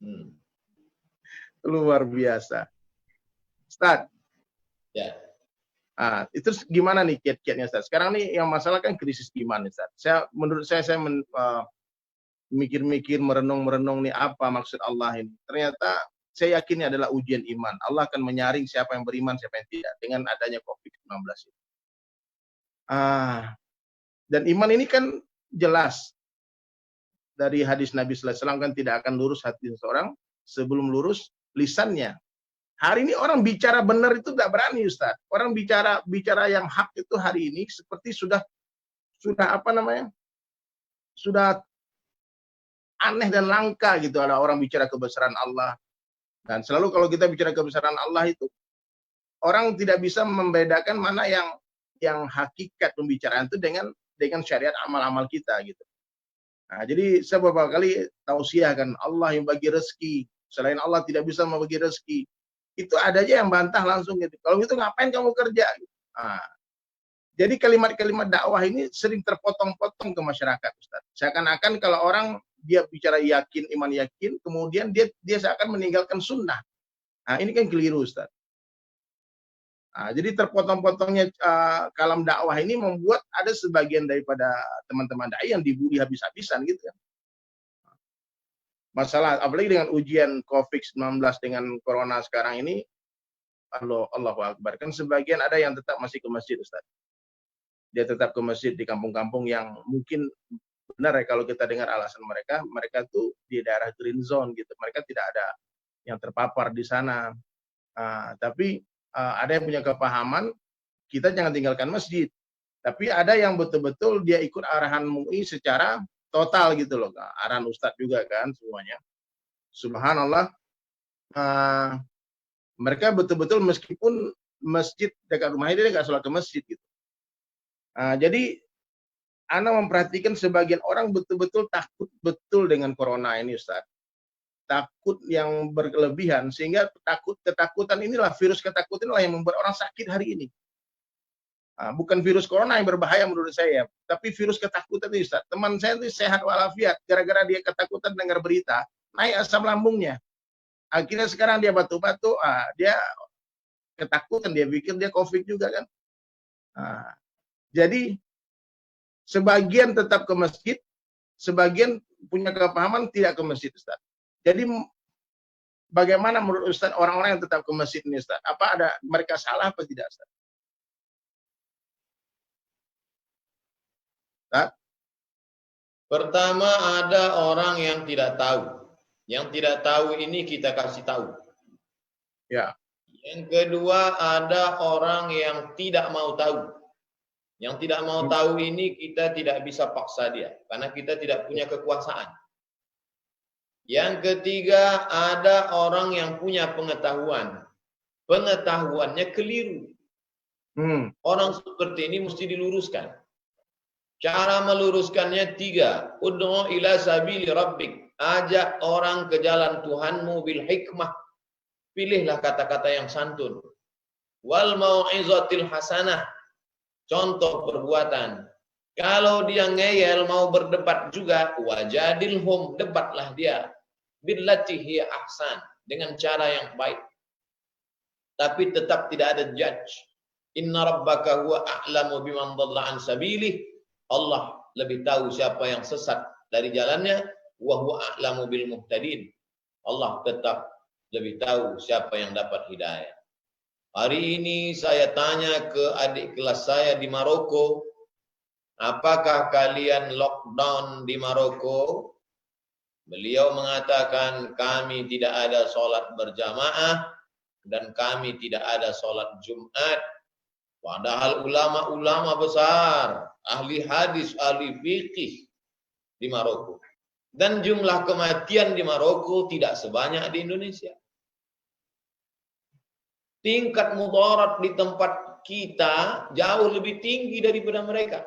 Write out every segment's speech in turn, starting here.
Hmm. Luar biasa. Ustaz, Ya. itu gimana nih kiat-kiatnya Ustaz? Sekarang nih yang masalah kan krisis iman Ustaz. Menurut saya mikir-mikir, merenung-merenung nih apa maksud Allah ini. Ternyata saya yakin ini adalah ujian iman. Allah akan menyaring siapa yang beriman, siapa yang tidak dengan adanya COVID-19 ini. Dan iman ini kan jelas dari hadis Nabi Sallallahu Alaihi Wasallam kan tidak akan lurus hati seseorang sebelum lurus lisannya. Hari ini orang bicara benar itu tidak berani Ustaz. Orang bicara yang hak itu hari ini seperti sudah apa namanya? Sudah aneh dan langka gitu ada orang bicara kebesaran Allah. Dan selalu kalau kita bicara kebesaran Allah itu orang tidak bisa membedakan mana yang hakikat pembicaraan itu dengan syariat amal-amal kita gitu. Nah, jadi saya beberapa kali tausiah kan Allah yang bagi rezeki, selain Allah tidak bisa membagi rezeki. Itu ada aja yang bantah langsung gitu. Kalau gitu ngapain kamu kerja? Nah, jadi kalimat-kalimat dakwah ini sering terpotong-potong ke masyarakat, Ustaz. Seakan-akan kalau orang dia bicara yakin, iman yakin, kemudian dia seakan meninggalkan sunnah. Nah, ini kan keliru, Ustaz. Nah, jadi terpotong-potongnya kalam dakwah ini membuat ada sebagian daripada teman-teman dai yang dibully habis-habisan gitu kan. Masalah apalagi dengan ujian COVID-19 dengan corona sekarang ini, Allahu Akbar. Kan sebagian ada yang tetap masih ke masjid, Ustaz. Dia tetap ke masjid di kampung-kampung yang mungkin benar ya kalau kita dengar alasan mereka tuh di daerah green zone gitu. Mereka tidak ada yang terpapar di sana. Tapi ada yang punya kepahaman, kita jangan tinggalkan masjid. Tapi ada yang betul-betul dia ikut arahan MUI secara total gitu loh. Arahan Ustadz juga kan semuanya. Subhanallah. Mereka betul-betul meskipun masjid dekat rumahnya dia nggak sholat ke masjid gitu. Jadi Ana memperhatikan sebagian orang betul-betul takut betul dengan corona ini Ustaz. Takut yang berlebihan sehingga ketakutan inilah virus ketakutan inilah yang membuat orang sakit hari ini. Bukan virus corona yang berbahaya menurut saya, tapi virus ketakutan ini Ustaz. Teman saya itu sehat walafiat, gara-gara dia ketakutan dengar berita, naik asam lambungnya. Akhirnya sekarang dia batuk-batuk, dia ketakutan, dia pikir dia COVID juga kan. Jadi sebagian tetap ke masjid, sebagian punya kepahaman tidak ke masjid Ustaz. Jadi bagaimana menurut Ustaz orang-orang yang tetap ke masjid ini Ustaz? Apa ada mereka salah apa tidak Ustaz? Ustaz? Pertama ada orang yang tidak tahu. Yang tidak tahu ini kita kasih tahu. Ya. Yang kedua ada orang yang tidak mau tahu. Yang tidak mau tahu ini kita tidak bisa paksa dia. Karena kita tidak punya kekuasaan. Yang ketiga ada orang yang punya pengetahuan. Pengetahuannya keliru. Orang seperti ini mesti diluruskan. Cara meluruskannya 3. Ud'u ila sabili rabbik. Ajak orang ke jalan Tuhanmu bil hikmah. Pilihlah kata-kata yang santun. Wal mau'izatil hasanah. Contoh perbuatan. Kalau dia ngeyel mau berdebat juga, wajadilhum, debatlah dia. Billati hiya ahsan, dengan cara yang baik. Tapi tetap tidak ada judge. Inna rabbaka huwa a'lamu biman dhalla an sabilih. Allah lebih tahu siapa yang sesat dari jalannya, wa huwa a'lamu bil muhtadin. Allah tetap lebih tahu siapa yang dapat hidayah. Hari ini saya tanya ke adik kelas saya di Maroko, apakah kalian lockdown di Maroko? Beliau mengatakan kami tidak ada sholat berjamaah dan kami tidak ada sholat Jumat. Padahal ulama-ulama besar, ahli hadis, ahli fikih di Maroko. Dan jumlah kematian di Maroko tidak sebanyak di Indonesia. Tingkat mudarat di tempat kita jauh lebih tinggi daripada mereka.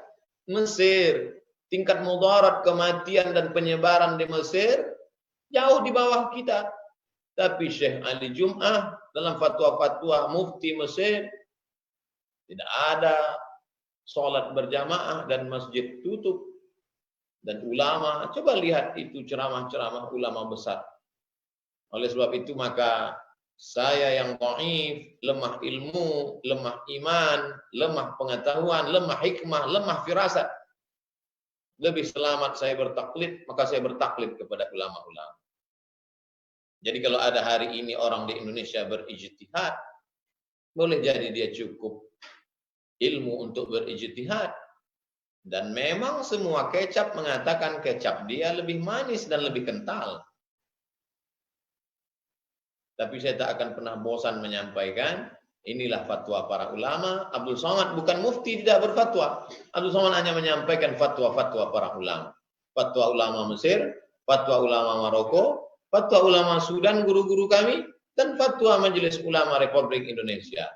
Mesir, tingkat mudarat kematian dan penyebaran di Mesir jauh di bawah kita. Tapi Syekh Ali Jum'ah dalam fatwa-fatwa mufti Mesir, tidak ada sholat berjamaah dan masjid tutup. Dan ulama, coba lihat itu ceramah-ceramah ulama besar. Oleh sebab itu maka saya yang dhaif, lemah ilmu, lemah iman, lemah pengetahuan, lemah hikmah, lemah firasat. Lebih selamat saya bertaklid, maka saya bertaklid kepada ulama-ulama. Jadi kalau ada hari ini orang di Indonesia berijtihad, boleh jadi dia cukup ilmu untuk berijtihad. Dan memang semua kecap mengatakan kecap dia lebih manis dan lebih kental. Tapi saya tak akan pernah bosan menyampaikan, inilah fatwa para ulama. Abdul Somad bukan mufti, tidak berfatwa. Abdul Somad hanya menyampaikan fatwa-fatwa para ulama. Fatwa ulama Mesir, fatwa ulama Maroko, fatwa ulama Sudan, guru-guru kami, dan fatwa Majelis Ulama Republik Indonesia.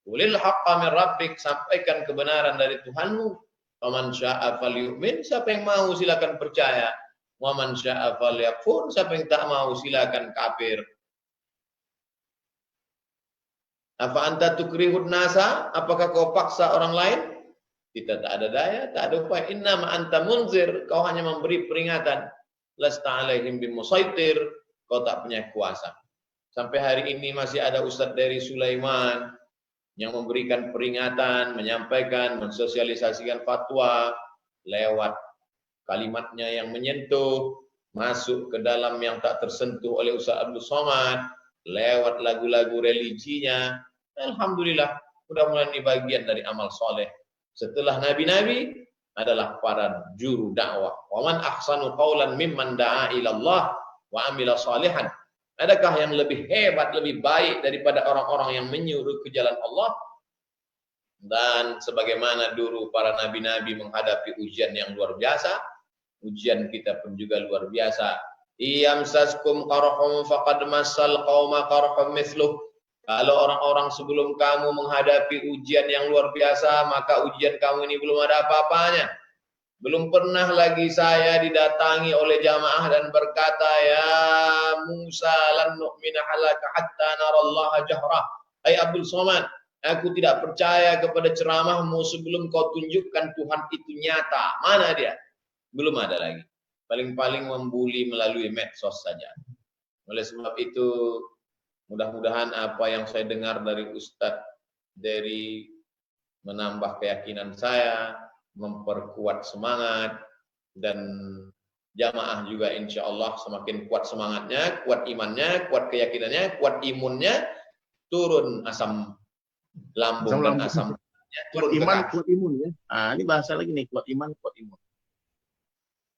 Qulil haqqa min rabbik, sampaikan kebenaran dari Tuhanmu. Faman syaa falyu'min, siapa yang mau silakan percaya. Wa man syaa falyakfur, siapa yang tak mau silakan kafir. Apa anta tukrihun nasa? Apakah kau paksa orang lain? Kita tak ada daya, tak ada upaya. Innama anta munzir, kau hanya memberi peringatan. Lasta alaihim bimusaitir, kau tak punya kuasa. Sampai hari ini masih ada Ustadz dari Sulaiman yang memberikan peringatan, menyampaikan, mensosialisasikan fatwa lewat kalimatnya yang menyentuh, masuk ke dalam yang tak tersentuh oleh Ustadz Abdul Somad, lewat lagu-lagu religinya. Alhamdulillah, mudah-mudahan ini bagian dari amal soleh. Setelah nabi-nabi adalah para juru dakwah. Wa man ahsanu qawlan mimman da'a ilallah wa amila salihan. Adakah yang lebih hebat, lebih baik daripada orang-orang yang menyuruh ke jalan Allah? Dan sebagaimana dulu para nabi-nabi menghadapi ujian yang luar biasa, ujian kita pun juga luar biasa. Iyamsaskum qarhum faqad massal qauma qarhum mithluh. Kalau orang-orang sebelum kamu menghadapi ujian yang luar biasa, maka ujian kamu ini belum ada apa-apanya. Belum pernah lagi saya didatangi oleh jamaah dan berkata, ya Musa lan nu'mina halaka hatta narallaha jahrah. Hai Abdul Somad, aku tidak percaya kepada ceramahmu sebelum kau tunjukkan Tuhan itu nyata. Mana dia? Belum ada lagi. Paling-paling membuli melalui medsos saja. Oleh sebab itu, mudah-mudahan apa yang saya dengar dari Ustadz dari menambah keyakinan saya, memperkuat semangat, dan jamaah juga insya Allah semakin kuat semangatnya, kuat imannya, kuat keyakinannya, kuat imunnya, turun asam lambung dan asam kuat iman, kuat imun ya. Ah, ini bahasa lagi nih, kuat iman, kuat imun.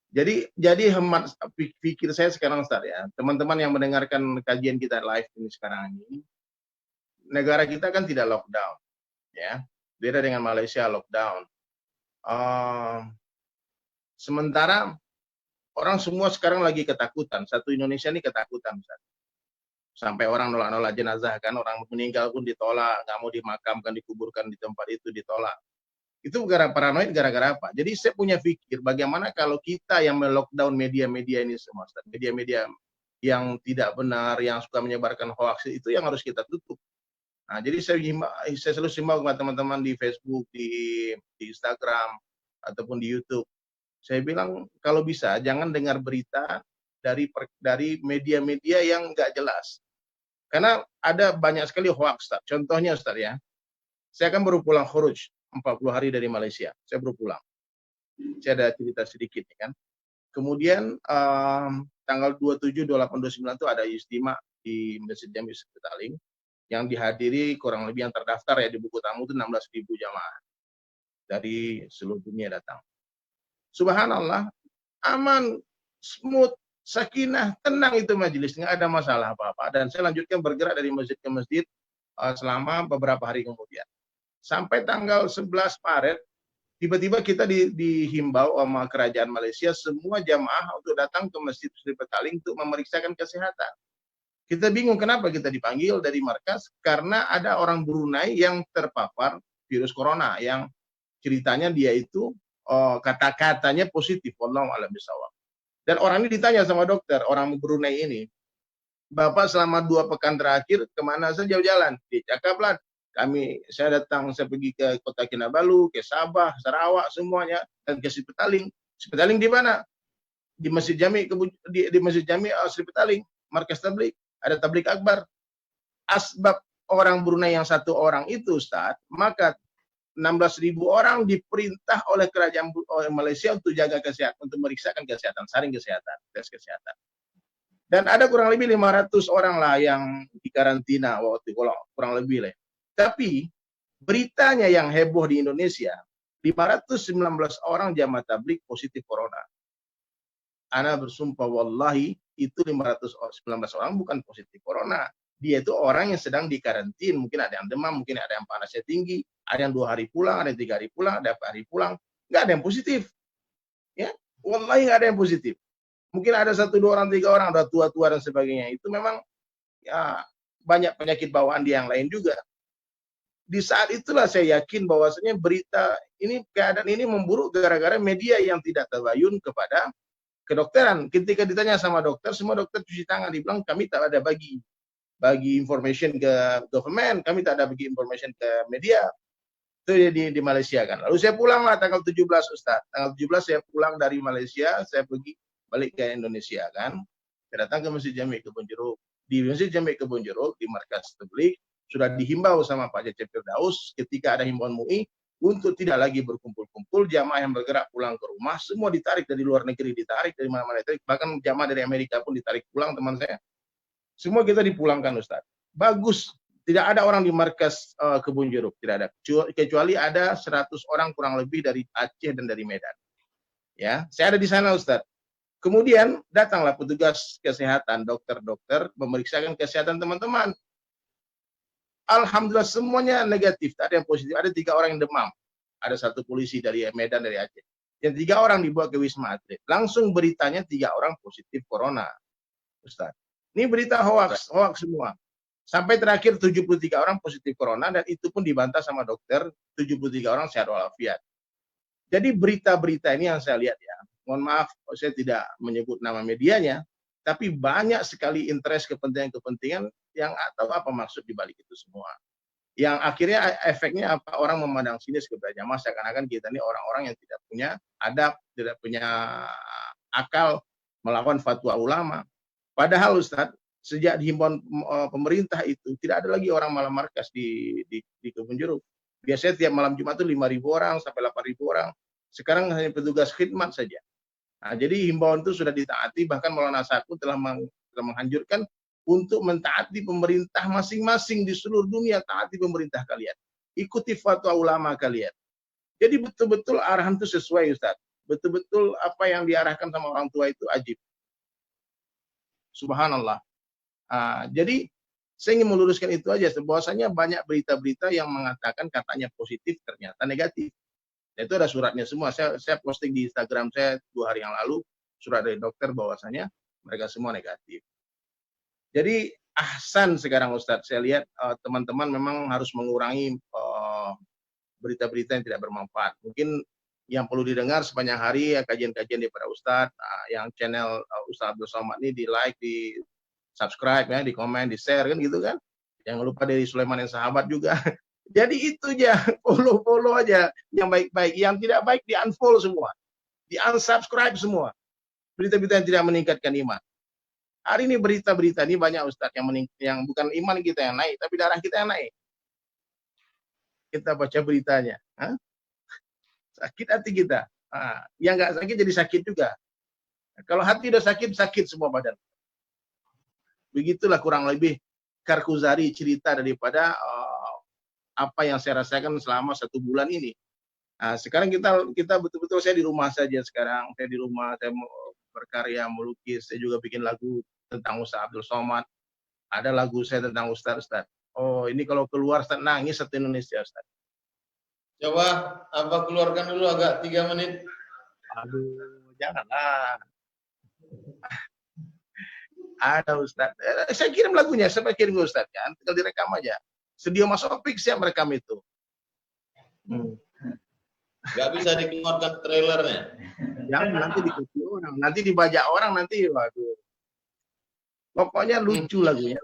Jadi hemat pikir saya sekarang Ustaz ya, teman-teman yang mendengarkan kajian kita live ini sekarang ini, negara kita kan tidak lockdown, ya, beda dengan Malaysia lockdown. Sementara orang semua sekarang lagi ketakutan, satu Indonesia ini ketakutan Ustaz. Sampai orang nolak-nolak jenazah kan, orang meninggal pun ditolak, nggak mau dimakamkan, dikuburkan di tempat itu ditolak. Itu gara paranoid gara-gara apa? Jadi saya punya pikir bagaimana kalau kita yang melockdown media-media ini semua, media-media yang tidak benar, yang suka menyebarkan hoax, itu yang harus kita tutup. Nah, jadi saya selalu himbau kepada teman-teman di Facebook, di Instagram, ataupun di YouTube. Saya bilang kalau bisa jangan dengar berita dari media-media yang nggak jelas. Karena ada banyak sekali hoax, Ustaz. Contohnya Ustaz ya, saya kan baru pulang khuruj 40 hari dari Malaysia. Saya baru pulang. Saya ada cerita sedikit ya kan. Kemudian tanggal 27, 28, 29 itu ada istimewa di Masjid Jami Petaling yang dihadiri kurang lebih yang terdaftar ya di buku tamu itu 16.000 jamaah dari seluruh dunia datang. Subhanallah, aman, smooth, sakinah, tenang itu majelis, nggak ada masalah apa-apa. Dan saya lanjutkan bergerak dari masjid ke masjid selama beberapa hari kemudian. Sampai tanggal 11 Maret, tiba-tiba kita dihimbau sama kerajaan Malaysia semua jamaah untuk datang ke Masjid Sri Petaling untuk memeriksakan kesehatan. Kita bingung kenapa kita dipanggil dari markas, karena ada orang Brunei yang terpapar virus corona, yang ceritanya dia itu kata-katanya positif, wallahu a'lam bishawab. Dan orang ini ditanya sama dokter, orang Brunei ini, Bapak selama 2 pekan terakhir kemana saja jalan? Dia cakaplah, saya pergi ke Kota Kinabalu, ke Sabah, Sarawak semuanya, dan ke Sri Petaling. Sri Petaling di mana? Di Masjid Jami, di Masjid Jami Sri Petaling. markas tablik, ada tablik akbar. Asbab orang Brunei yang 1 orang itu Ustaz, maka 16.000 orang diperintah oleh kerajaan Malaysia untuk jaga kesehatan, untuk meriksakan kesehatan, saring kesehatan, tes kesehatan. Dan ada kurang lebih 500 orang lah yang dikarantina waktu itu, kurang lebih lah. Tapi beritanya yang heboh di Indonesia, 519 orang jamaah tablik positif corona. Ana bersumpah wallahi itu 519 orang bukan positif corona. Dia itu orang yang sedang dikarantin, mungkin ada yang demam, mungkin ada yang panasnya tinggi, ada yang 2 hari pulang, ada yang 3 hari pulang, ada yang 4 hari pulang, nggak ada yang positif. Ya, wallahi nggak ada yang positif. Mungkin ada 1, 2 orang, 3 orang, udah tua-tua dan sebagainya. Itu memang ya banyak penyakit bawaan di yang lain juga. Di saat itulah saya yakin bahwasanya berita ini, keadaan ini memburuk gara-gara media yang tidak tabayun kepada kedokteran. Ketika ditanya sama dokter, semua dokter cuci tangan, dibilang kami tak ada bagi information ke government, kami tak ada bagi information ke media. Itu di Malaysia kan. Lalu saya pulang lah tanggal 17 Ustaz. Tanggal 17 saya pulang dari Malaysia, saya pergi balik ke Indonesia kan. Saya datang ke Masjid Jami' Kebun Jeruk. Di Masjid Jami' Kebun Jeruk, di markas tabligh, sudah dihimbau sama Pak Cecep Firdaus ketika ada himbauan MUI untuk tidak lagi berkumpul-kumpul, jamaah yang bergerak pulang ke rumah, semua ditarik dari luar negeri, ditarik dari mana-mana, ditarik. Bahkan jamaah dari Amerika pun ditarik pulang, teman saya. Semua kita dipulangkan Ustaz. Bagus. Tidak ada orang di markas Kebun Jeruk, tidak ada. Kecuali ada 100 orang kurang lebih dari Aceh dan dari Medan. Ya, saya ada di sana Ustaz. Kemudian datanglah petugas kesehatan, dokter-dokter memeriksakan kesehatan teman-teman. Alhamdulillah semuanya negatif, tak ada yang positif. Ada 3 orang yang demam. Ada 1 polisi dari Medan, dari Aceh. Yang 3 orang dibawa ke Wisma Atlet. Langsung beritanya 3 orang positif corona. Ustaz. Ini berita hoax semua. Sampai terakhir 73 orang positif corona dan itu pun dibantah sama dokter, 73 orang sehat walafiat. Jadi berita-berita ini yang saya lihat ya, mohon maaf saya tidak menyebut nama medianya, tapi banyak sekali interest kepentingan-kepentingan yang atau apa maksud dibalik itu semua. Yang akhirnya efeknya apa, orang memandang sinis kepada jamaah seakan-akan kita ini orang-orang yang tidak punya adab, tidak punya akal melawan fatwa ulama. Padahal Ustaz, sejak dihimbauan pemerintah itu tidak ada lagi orang malam markas di Kebun Jeruk. Biasanya tiap malam Jumat itu 5.000 orang sampai 8.000 orang. Sekarang hanya petugas khidmat saja. Nah, jadi himbauan itu sudah ditaati, bahkan Maulana Sakun telah menghancurkan untuk mentaati pemerintah masing-masing di seluruh dunia. Taati pemerintah kalian. Ikuti fatwa ulama kalian. Jadi betul-betul arahan itu sesuai Ustaz. Betul-betul apa yang diarahkan sama orang tua itu ajib. Subhanallah. Jadi saya ingin meluruskan itu aja, bahwasanya banyak berita-berita yang mengatakan katanya positif ternyata negatif. Dan itu ada suratnya semua. Saya posting di Instagram saya 2 hari yang lalu surat dari dokter bahwasanya mereka semua negatif. Jadi ahsan sekarang Ustadz, saya lihat teman-teman memang harus mengurangi berita-berita yang tidak bermanfaat. Mungkin yang perlu didengar sepanjang hari ya kajian-kajian daripada Ustadz, yang channel Ustadz Abdul Somad ini di like, di subscribe ya, di komen, di share kan gitu kan. Jangan lupa dari Sulaiman yang sahabat juga. Jadi itu aja, follow aja yang baik-baik, yang tidak baik di unfollow semua, di unsubscribe semua. Berita-berita yang tidak meningkatkan iman. Hari ini berita-berita ini banyak Ustadz yang bukan iman kita yang naik, tapi darah kita yang naik. Kita baca beritanya, sakit hati kita. Yang nggak sakit jadi sakit juga. Kalau hati udah sakit, sakit semua badan. Begitulah kurang lebih Karkuzari cerita daripada apa yang saya rasakan selama 1 bulan ini. Sekarang kita betul-betul, saya di rumah saja sekarang. Saya di rumah, saya berkarya, melukis. Saya juga bikin lagu tentang Ustaz Abdul Somad. Ada lagu saya tentang Ustaz. Oh, ini kalau keluar Ustaz nangis satu Indonesia Ustaz. Coba apa keluarkan dulu agak 3 menit. Aduh, janganlah. Ada Ustaz. Saya kirim lagunya, saya kirim ke Ustaz kan, tinggal direkam aja. Studio Mas Opik siap merekam itu. Gak bisa dikeluarkan trailernya. Jangan, nanti dikuti orang, nanti dibajak orang, nanti waduh. Pokoknya lucu lagunya.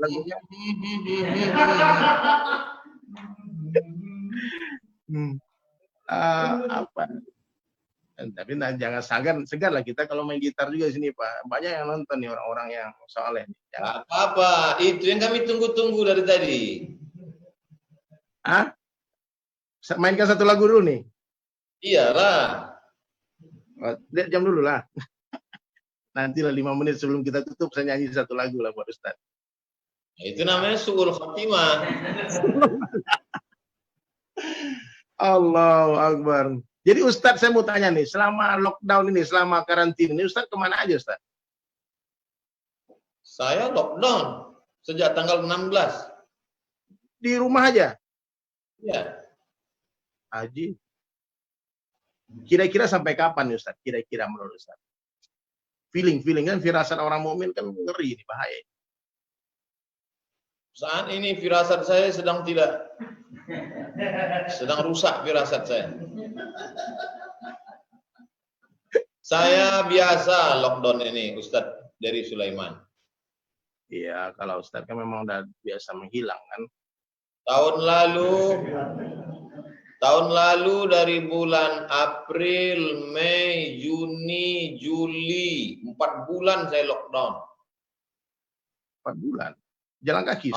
Apa? Tapi jangan segan lah kita kalau main gitar juga di sini Pak. Banyak yang nonton nih orang-orang yang soleh. Gak apa-apa, itu yang kami tunggu-tunggu dari tadi. Ah, mainkan satu lagu dulu nih. Iyalah. Lihat jam dulu lah. Nantilah 5 menit sebelum kita tutup saya nyanyi satu lagu lah buat Ustaz. Itu namanya suul khotimah. Allahu Akbar. Jadi Ustadz saya mau tanya nih, selama lockdown ini, selama karantina ini, Ustadz kemana aja Ustadz? Saya lockdown sejak tanggal 16. Di rumah aja? Ya. Haji. Kira-kira sampai kapan nih Ustadz? Kira-kira menurut Ustadz? Feeling kan firasat orang mukmin kan ngeri, ini bahaya. Saat ini firasat saya sedang rusak firasat saya. Saya biasa lockdown ini, Ustadz dari Sulaiman. Iya, kalau Ustadz kan memang udah biasa menghilang kan. Tahun lalu dari bulan April, Mei, Juni, Juli, 4 bulan saya lockdown. 4 bulan? Jalan kaki?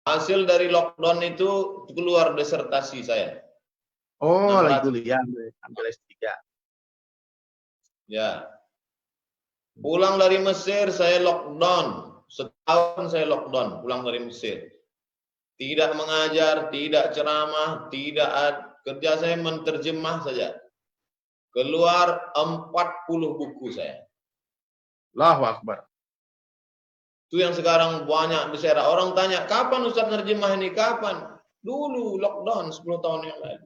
Hasil dari lockdown itu keluar disertasi saya. Oh, lagi kuliah, ambil S3. Ya. Pulang dari Mesir saya lockdown. Setahun saya lockdown pulang dari Mesir. Tidak mengajar, tidak ceramah, tidak kerja saya menterjemah saja. Keluar 40 buku saya. Allahu Akbar. Itu yang sekarang banyak bicara. Orang tanya, kapan Ustaz nerjemah ini? Kapan? Dulu lockdown 10 tahun yang lalu.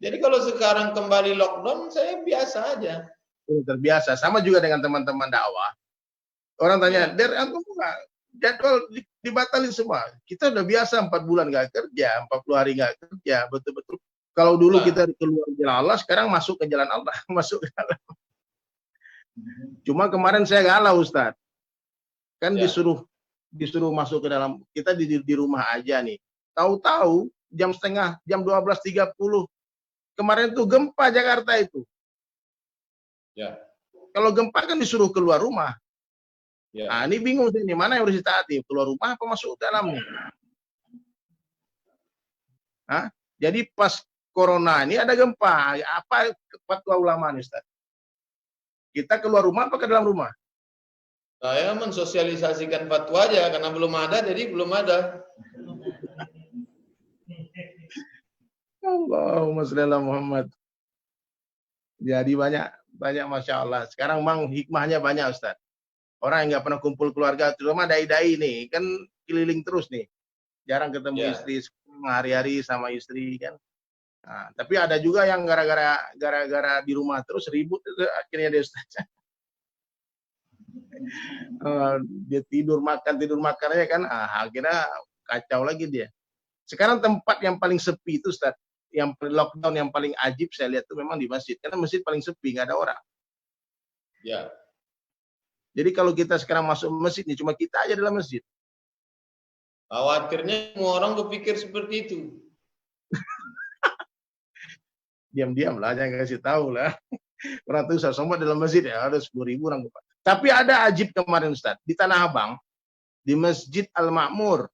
Jadi kalau sekarang kembali lockdown, saya biasa aja. Terbiasa. Sama juga dengan teman-teman dakwah. Orang tanya, Der, antum enggak jadwal dibatalin semua. Kita udah biasa 4 bulan nggak kerja, 40 hari nggak kerja, betul-betul. Kalau dulu kita keluar jalan Allah, sekarang masuk ke jalan Allah, masuk ke jalan. Cuma kemarin saya galau Ustaz. Kan disuruh masuk ke dalam, kita di rumah aja nih. Tahu-tahu jam 12.30 kemarin tuh gempa Jakarta itu. Ya. Kalau gempa kan disuruh keluar rumah. Ya. Nah, ini bingung sih, mana yang harus ditaati? Keluar rumah apa masuk ke dalam nih? Hah? Jadi pas corona ini ada gempa. Apa fatwa ulama nih, Ustaz? Kita keluar rumah apa ke dalam rumah? Saya mensosialisasikan fatwa aja karena belum ada, jadi belum ada. Allahumma sholli ala Muhammad. Jadi banyak Masya Allah. Sekarang memang hikmahnya banyak Ustaz. Orang yang nggak pernah kumpul keluarga, terutama dai-dai nih, kan keliling terus nih. Jarang ketemu istri, hari-hari sama istri kan. Nah, tapi ada juga yang gara-gara di rumah terus ribut, akhirnya dia Ustaz. Dia tidur makan aja kan, akhirnya kacau lagi dia. Sekarang tempat yang paling sepi itu Ustaz, yang lockdown yang paling ajib saya lihat itu memang di masjid, karena masjid paling sepi, nggak ada orang. Ya. Jadi kalau kita sekarang masuk masjid nih, cuma kita aja dalam masjid. Khawatirnya semua orang berpikir seperti itu. Diam-diam lah, jangan kasih tahu lah. Orang tuh semua dalam masjid ya, ada 10.000 orang. Tapi ada ajib kemarin Ustaz, di Tanah Abang, di Masjid Al-Ma'mur.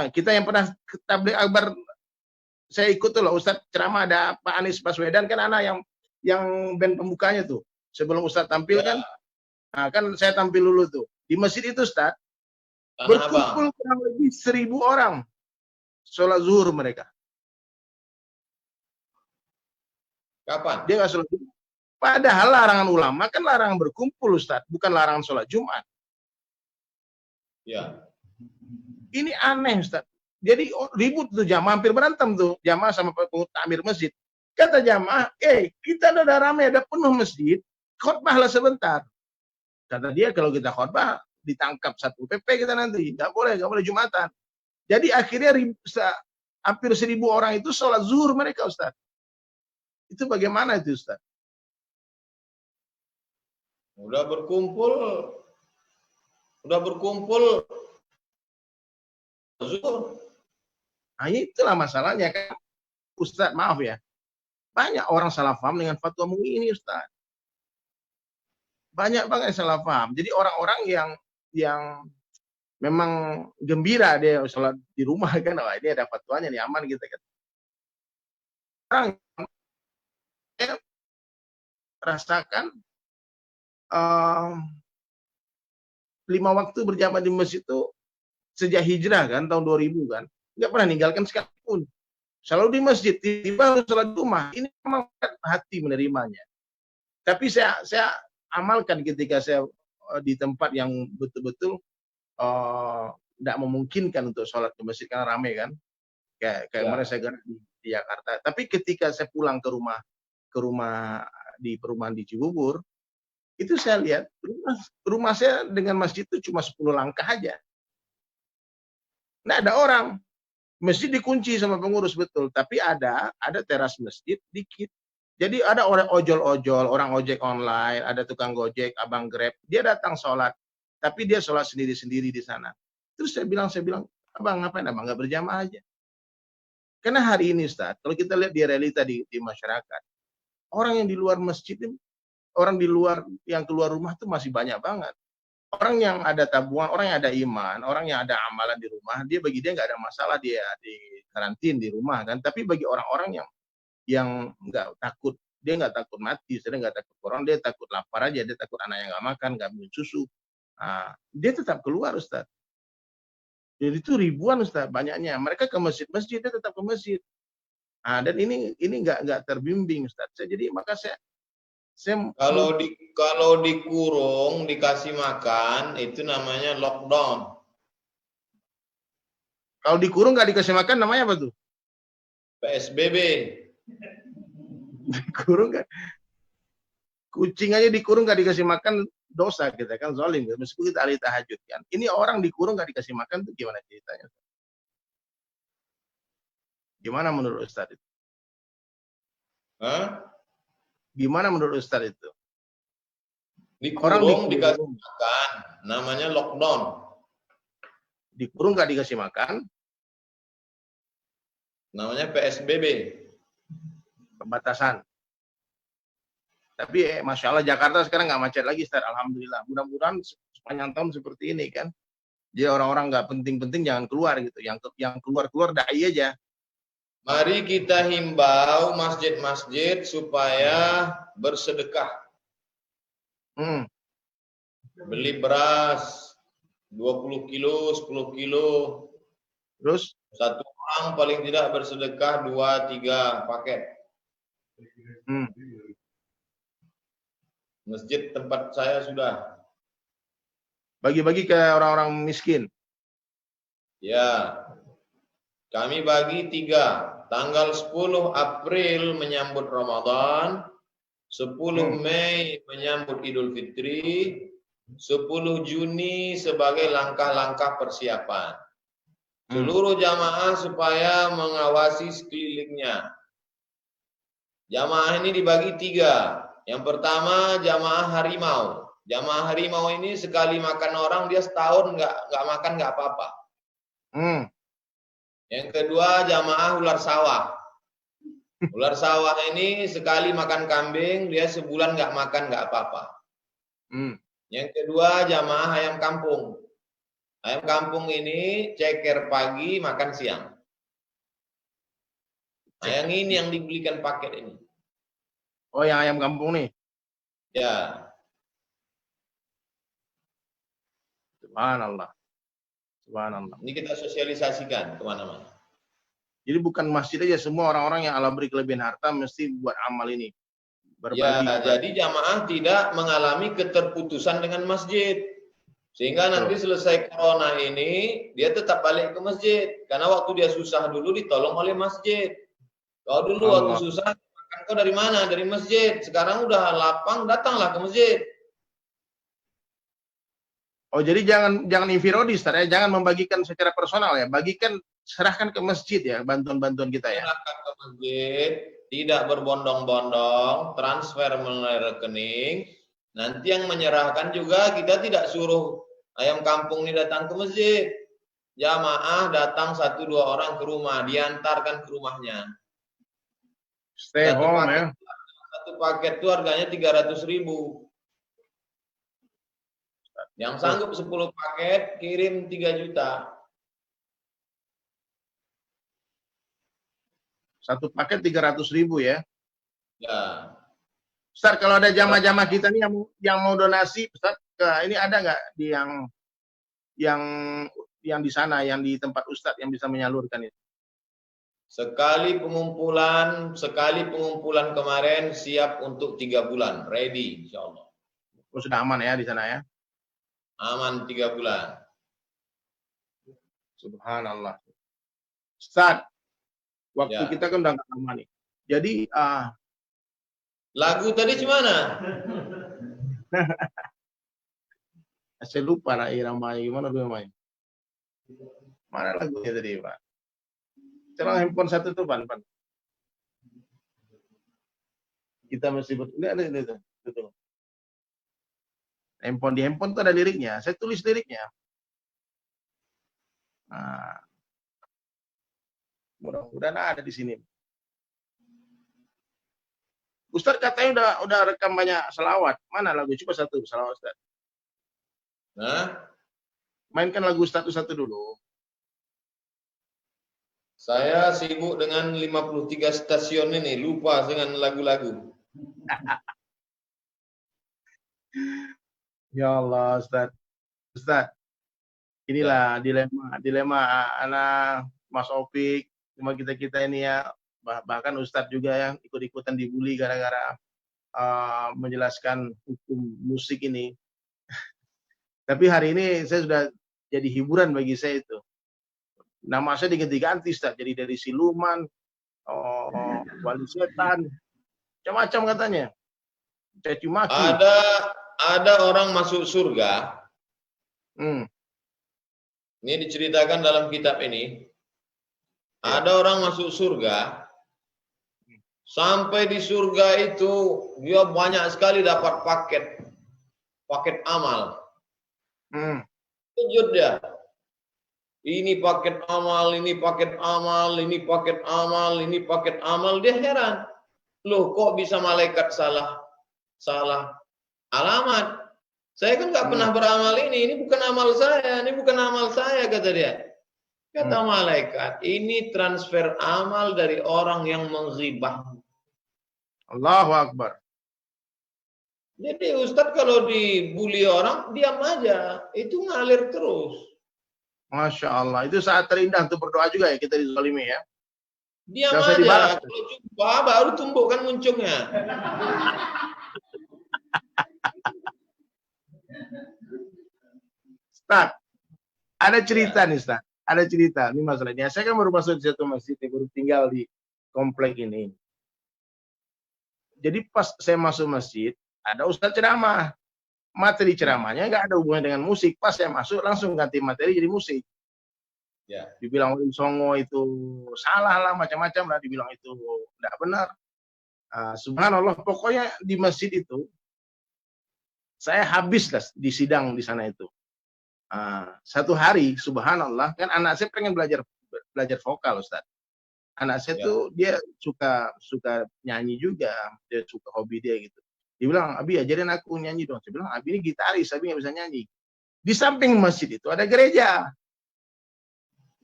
Kita yang pernah tabligh akbar, saya ikut tuh loh Ustaz ceramah, ada Pak Anies Baswedan kan, anak yang band pembukanya tuh. Sebelum Ustaz tampil kan, kan saya tampil dulu tuh. Di masjid itu Ustaz, berkumpul kurang lebih 1.000 orang. Sholat zuhur mereka. Kapan? Dia nggak sholat zuhur. Padahal larangan ulama kan larangan berkumpul Ustaz, bukan larangan sholat Jumat. Ya. Ini aneh Ustaz. Jadi ribut tuh jamaah, hampir berantem tuh jamaah sama takmir masjid. Kata jamaah, kita udah ramai, ada penuh masjid, khotbahlah sebentar. Kata dia, kalau kita khotbah ditangkap Satpol PP kita nanti, nggak boleh Jumatan. Jadi akhirnya hampir 1.000 orang itu sholat zuhur mereka Ustaz. Itu bagaimana itu Ustaz? Udah berkumpul zuhur. Itulah masalahnya kan Ustaz, maaf ya. Banyak orang salah paham dengan fatwa MUI ini, Ustaz. Banyak banget yang salah paham. Jadi orang-orang yang memang gembira dia sholat di rumah kan, wah ini ada fatwanya nih, aman gitu kan. Orang yang rasakan 5 waktu berjamaah di masjid itu sejak hijrah kan, tahun 2000 kan, nggak pernah ninggalkan sekalipun. Selalu di masjid, tiba harus sholat di rumah. Ini memang hati menerimanya. Tapi saya amalkan ketika saya di tempat yang betul-betul tidak memungkinkan untuk sholat ke masjid karena ramai kan. Kayak kemarin saya di Jakarta. Tapi ketika saya pulang ke rumah di perumahan di Cibubur, itu saya lihat rumah saya dengan masjid itu cuma 10 langkah aja. Nggak ada orang. Masjid dikunci sama pengurus betul, tapi ada teras masjid dikit. Jadi ada orang ojol-ojol, orang ojek online, ada tukang gojek, abang Grab, dia datang sholat, tapi dia sholat sendiri-sendiri di sana. Terus saya bilang, abang ngapain abang nggak berjamaah aja? Karena hari ini Ustaz, kalau kita lihat di realita di masyarakat, orang yang di luar masjid, orang di luar yang keluar rumah itu masih banyak banget. Orang yang ada tabungan, orang yang ada iman, orang yang ada amalan di rumah, bagi dia nggak ada masalah dia di karantin di rumah kan. Tapi bagi orang-orang yang nggak takut, dia nggak takut mati, dia nggak takut corona, dia takut lapar aja, dia takut anaknya nggak makan, nggak minum susu, dia tetap keluar Ustaz. Jadi itu ribuan Ustaz, banyaknya. Mereka ke masjid, dia tetap ke masjid. Dan ini nggak terbimbing Ustaz. Jadi maka saya kalau dikurung dikasih makan itu namanya lockdown. Kalau dikurung nggak dikasih makan namanya apa tuh? PSBB. Dikurung kan? Kucing aja dikurung nggak dikasih makan dosa kita kan, zalim kan, meskipun kita ahli tahajud kan. Ini orang dikurung nggak dikasih makan tuh gimana ceritanya? Gimana menurut Ustaz itu? Gimana menurut Ustaz itu? Dikurung dikasih makan, namanya lockdown. Dikurung nggak dikasih makan, namanya PSBB. Pembatasan. Tapi Masya Allah Jakarta sekarang nggak macet lagi Ustaz, alhamdulillah. Mudah-mudahan sepanjang tahun seperti ini kan. Jadi orang-orang nggak penting-penting jangan keluar gitu. Yang keluar dai aja. Mari kita himbau masjid-masjid supaya bersedekah. Beli beras 20 kilo, 10 kilo. Terus? Satu orang paling tidak bersedekah 2-3 paket. Masjid tempat saya sudah. Bagi-bagi ke orang-orang miskin? Ya. Kami bagi 3. Tanggal 10 April menyambut Ramadan, 10 Mei menyambut Idul Fitri, 10 Juni sebagai langkah-langkah persiapan. Seluruh jamaah supaya mengawasi sekelilingnya. Jamaah ini dibagi 3. Yang pertama jamaah harimau. Jamaah harimau ini sekali makan orang dia setahun nggak makan nggak apa-apa. Yang kedua jamaah ular sawah. Ular sawah ini sekali makan kambing, dia sebulan nggak makan nggak apa-apa. Yang kedua jamaah ayam kampung. Ayam kampung ini ceker pagi, makan siang. Yang ini yang dibelikan paket ini. Oh, yang ayam kampung nih? Ya. Subhanallah. Subhanallah. Ini kita sosialisasikan kemana-mana. Jadi bukan masjid aja, semua orang-orang yang Allah beri kelebihan harta mesti buat amal ini. Berbagi. Ya, jadi jamaah tidak mengalami keterputusan dengan masjid. Sehingga nanti selesai corona ini, dia tetap balik ke masjid. Karena waktu dia susah dulu ditolong oleh masjid. Kalau dulu waktu susah, makan kau dari mana? Dari masjid. Sekarang udah lapang, datanglah ke masjid. Oh, jadi jangan infirodis, ya? Jangan membagikan secara personal ya. Bagikan, serahkan ke masjid ya, bantuan-bantuan kita ya. Serahkan ke masjid, tidak berbondong-bondong, transfer melalui rekening. Nanti yang menyerahkan juga kita tidak suruh ayam kampung ini datang ke masjid. Jamaah datang 1-2 orang ke rumah, diantarkan ke rumahnya. Stay Satu home paket, ya. satu paket itu harganya 300.000. Yang sanggup 10 paket kirim 3 juta. Satu paket 300.000 ya. Ya. Ustaz, kalau ada jamaah-jamaah kita nih yang mau donasi, Ustaz, ini ada nggak di yang di sana, yang di tempat Ustaz yang bisa menyalurkan itu? Sekali pengumpulan kemarin siap untuk 3 bulan, ready insya Allah. Oh, sudah aman ya di sana ya? Aman 3 bulan. Subhanallah. Ustaz, waktu Ya. kita kan udah nggak lama nih. Jadi Lagu tadi gimana? saya lupa lah iramanya gimana dulu main. Mana lagunya tadi, Pak? Coba handphone satu tuh, Pan. Kita mesti ini ada itu. Betul. Di handphone tuh ada liriknya. Saya tulis liriknya. Nah, mudah-mudahan ada di sini. Ustaz katanya udah rekam banyak selawat. Mana lagu? Coba satu selawat, Ustaz. Nah, Mainkan lagu satu-satu dulu. saya sibuk dengan 53 stasiun ini, lupa dengan lagu-lagu. Ya Allah, Ustaz. Ustaz, inilah dilema anak Mas Opik, cuma kita ini ya, bahkan Ustadz juga yang ikut-ikutan dibully gara-gara menjelaskan hukum musik ini. Tapi hari ini saya sudah jadi hiburan bagi saya itu. Nama saya diganti-ganti, Ustadz. Jadi dari siluman, wali setan, macam-macam katanya. Caci maki. Ada orang masuk surga. Ini diceritakan dalam kitab ini. Ada orang masuk surga. Sampai di surga itu dia banyak sekali dapat paket amal. Lanjut dia. Ini paket amal, ini paket amal, ini paket amal, ini paket amal. Dia heran. Loh, kok bisa malaikat salah alamat? Saya kan nggak pernah beramal ini bukan amal saya, kata dia. Kata malaikat, ini transfer amal dari orang yang menghibah. Allahu Akbar. Jadi Ustadz kalau dibully orang, diam aja. Itu ngalir terus. Masya Allah. Itu saat terindah untuk berdoa juga ya, kita dizalimi ya. Diam aja. Kalau jumpa baru tumbuhkan muncungnya. Ustaz, ada cerita nih, Ustaz. Ada cerita. Ini masalahnya. Saya kan baru masuk di satu masjid, baru tinggal di komplek ini. Jadi pas saya masuk masjid, ada Ustaz ceramah. Materi ceramahnya nggak ada hubungannya dengan musik. Pas saya masuk langsung ganti materi jadi musik. Ya. Dibilang Songo itu salah lah, macam-macam lah. Dibilang itu nggak benar. Subhanallah, pokoknya di masjid itu saya habis lah di sidang di sana itu. Satu hari, subhanallah, kan anak saya pengen belajar vokal, Ustaz. Anak saya tuh dia suka nyanyi juga, dia suka hobi dia gitu. Dia bilang, Abi ajarin aku nyanyi dong. Saya bilang, Abi ini gitaris, Abi nggak bisa nyanyi. Di samping masjid itu ada gereja.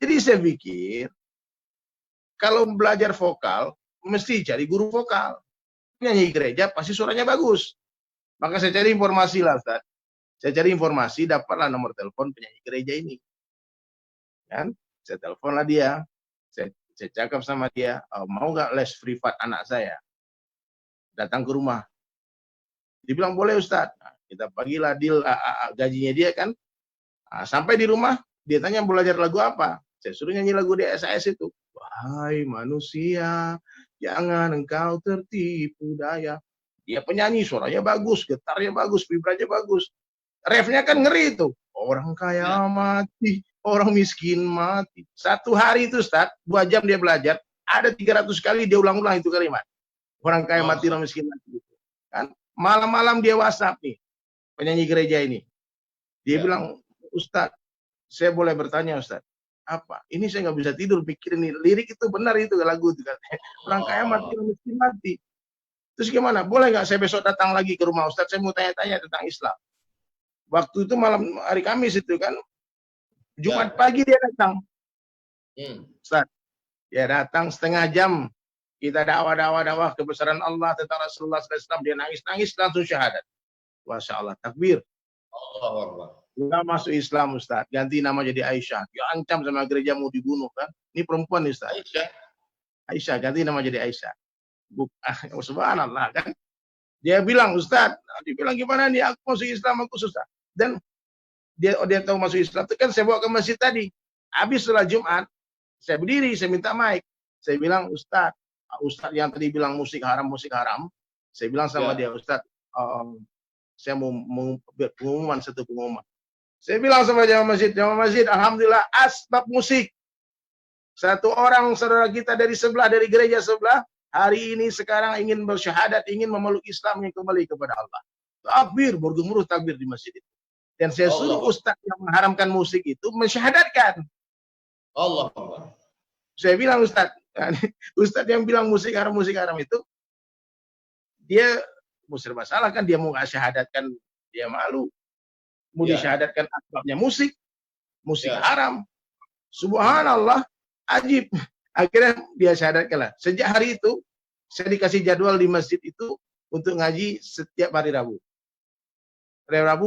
Jadi saya pikir, kalau belajar vokal, mesti cari guru vokal. Nyanyi gereja pasti suaranya bagus. Maka saya cari informasi lah, Ustaz. Saya cari informasi, dapatlah nomor telepon penyanyi gereja ini. Kan? Saya teleponlah dia. Saya cakap sama dia, mau nggak les privat anak saya? Datang ke rumah. Dia bilang, boleh Ustaz. Kita bagilah deal gajinya dia kan. Sampai di rumah, dia tanya belajar lagu apa. Saya suruh nyanyi lagu DSS itu. Wahai manusia, jangan engkau tertipu daya. Dia penyanyi, suaranya bagus, getarnya bagus, vibranya bagus. Refnya kan ngeri itu. Orang kaya mati, orang miskin mati. Satu hari itu Ustaz, 2 jam dia belajar, ada 300 kali dia ulang-ulang itu kalimat. Orang kaya mati, orang miskin mati. Kan? Malam-malam dia WhatsApp nih, penyanyi gereja ini. Dia bilang, Ustaz, saya boleh bertanya Ustaz, Apa? Ini saya nggak bisa tidur pikirin nih, lirik itu benar itu lagu itu katanya. Orang kaya mati, orang miskin mati. Terus gimana? Boleh nggak saya besok datang lagi ke rumah Ustadz? Saya mau tanya-tanya tentang Islam. Waktu itu malam hari Kamis itu kan, Jumat pagi dia datang. Ustadz, dia datang setengah jam. Kita dakwah kebesaran Allah tentang Rasulullah SAW. Dia nangis-nangis langsung syahadat. Masya Allah, takbir. Allahu Akbar. Dia masuk Islam Ustaz, ganti nama jadi Aisyah. Dia ancam sama gereja mau dibunuh kan. Ini perempuan nih Ustaz. Aisyah ganti nama jadi Aisyah. Subhanallah kan. Dia bilang Ustaz, dia bilang gimana nih aku masuk Islam aku susah. Dan dia tahu masuk Islam itu kan saya bawa ke masjid tadi. Habis sholat Jumat, saya berdiri, saya minta mic. Saya bilang Ustaz yang tadi bilang musik haram. Saya bilang sama dia Ustaz, saya mau pengumuman satu pengumuman. Saya bilang sama jamaah masjid, alhamdulillah asbab musik. Satu orang saudara kita dari gereja sebelah, hari ini sekarang ingin bersyahadat, ingin memeluk Islam, ingin kembali kepada Allah. Takbir, bergemuruh takbir di masjid itu. Dan saya suruh ustaz yang mengharamkan musik itu mensyahadatkan. Allah. Saya bilang ustaz yang bilang musik haram itu, dia serba salah kan, dia mau nggak syahadatkan, dia malu. Mau disyahadatkan asbabnya musik haram. Subhanallah, ajib. Akhirnya dia syahadatkan lah. Sejak hari itu, saya dikasih jadwal di masjid itu untuk ngaji setiap hari Rabu.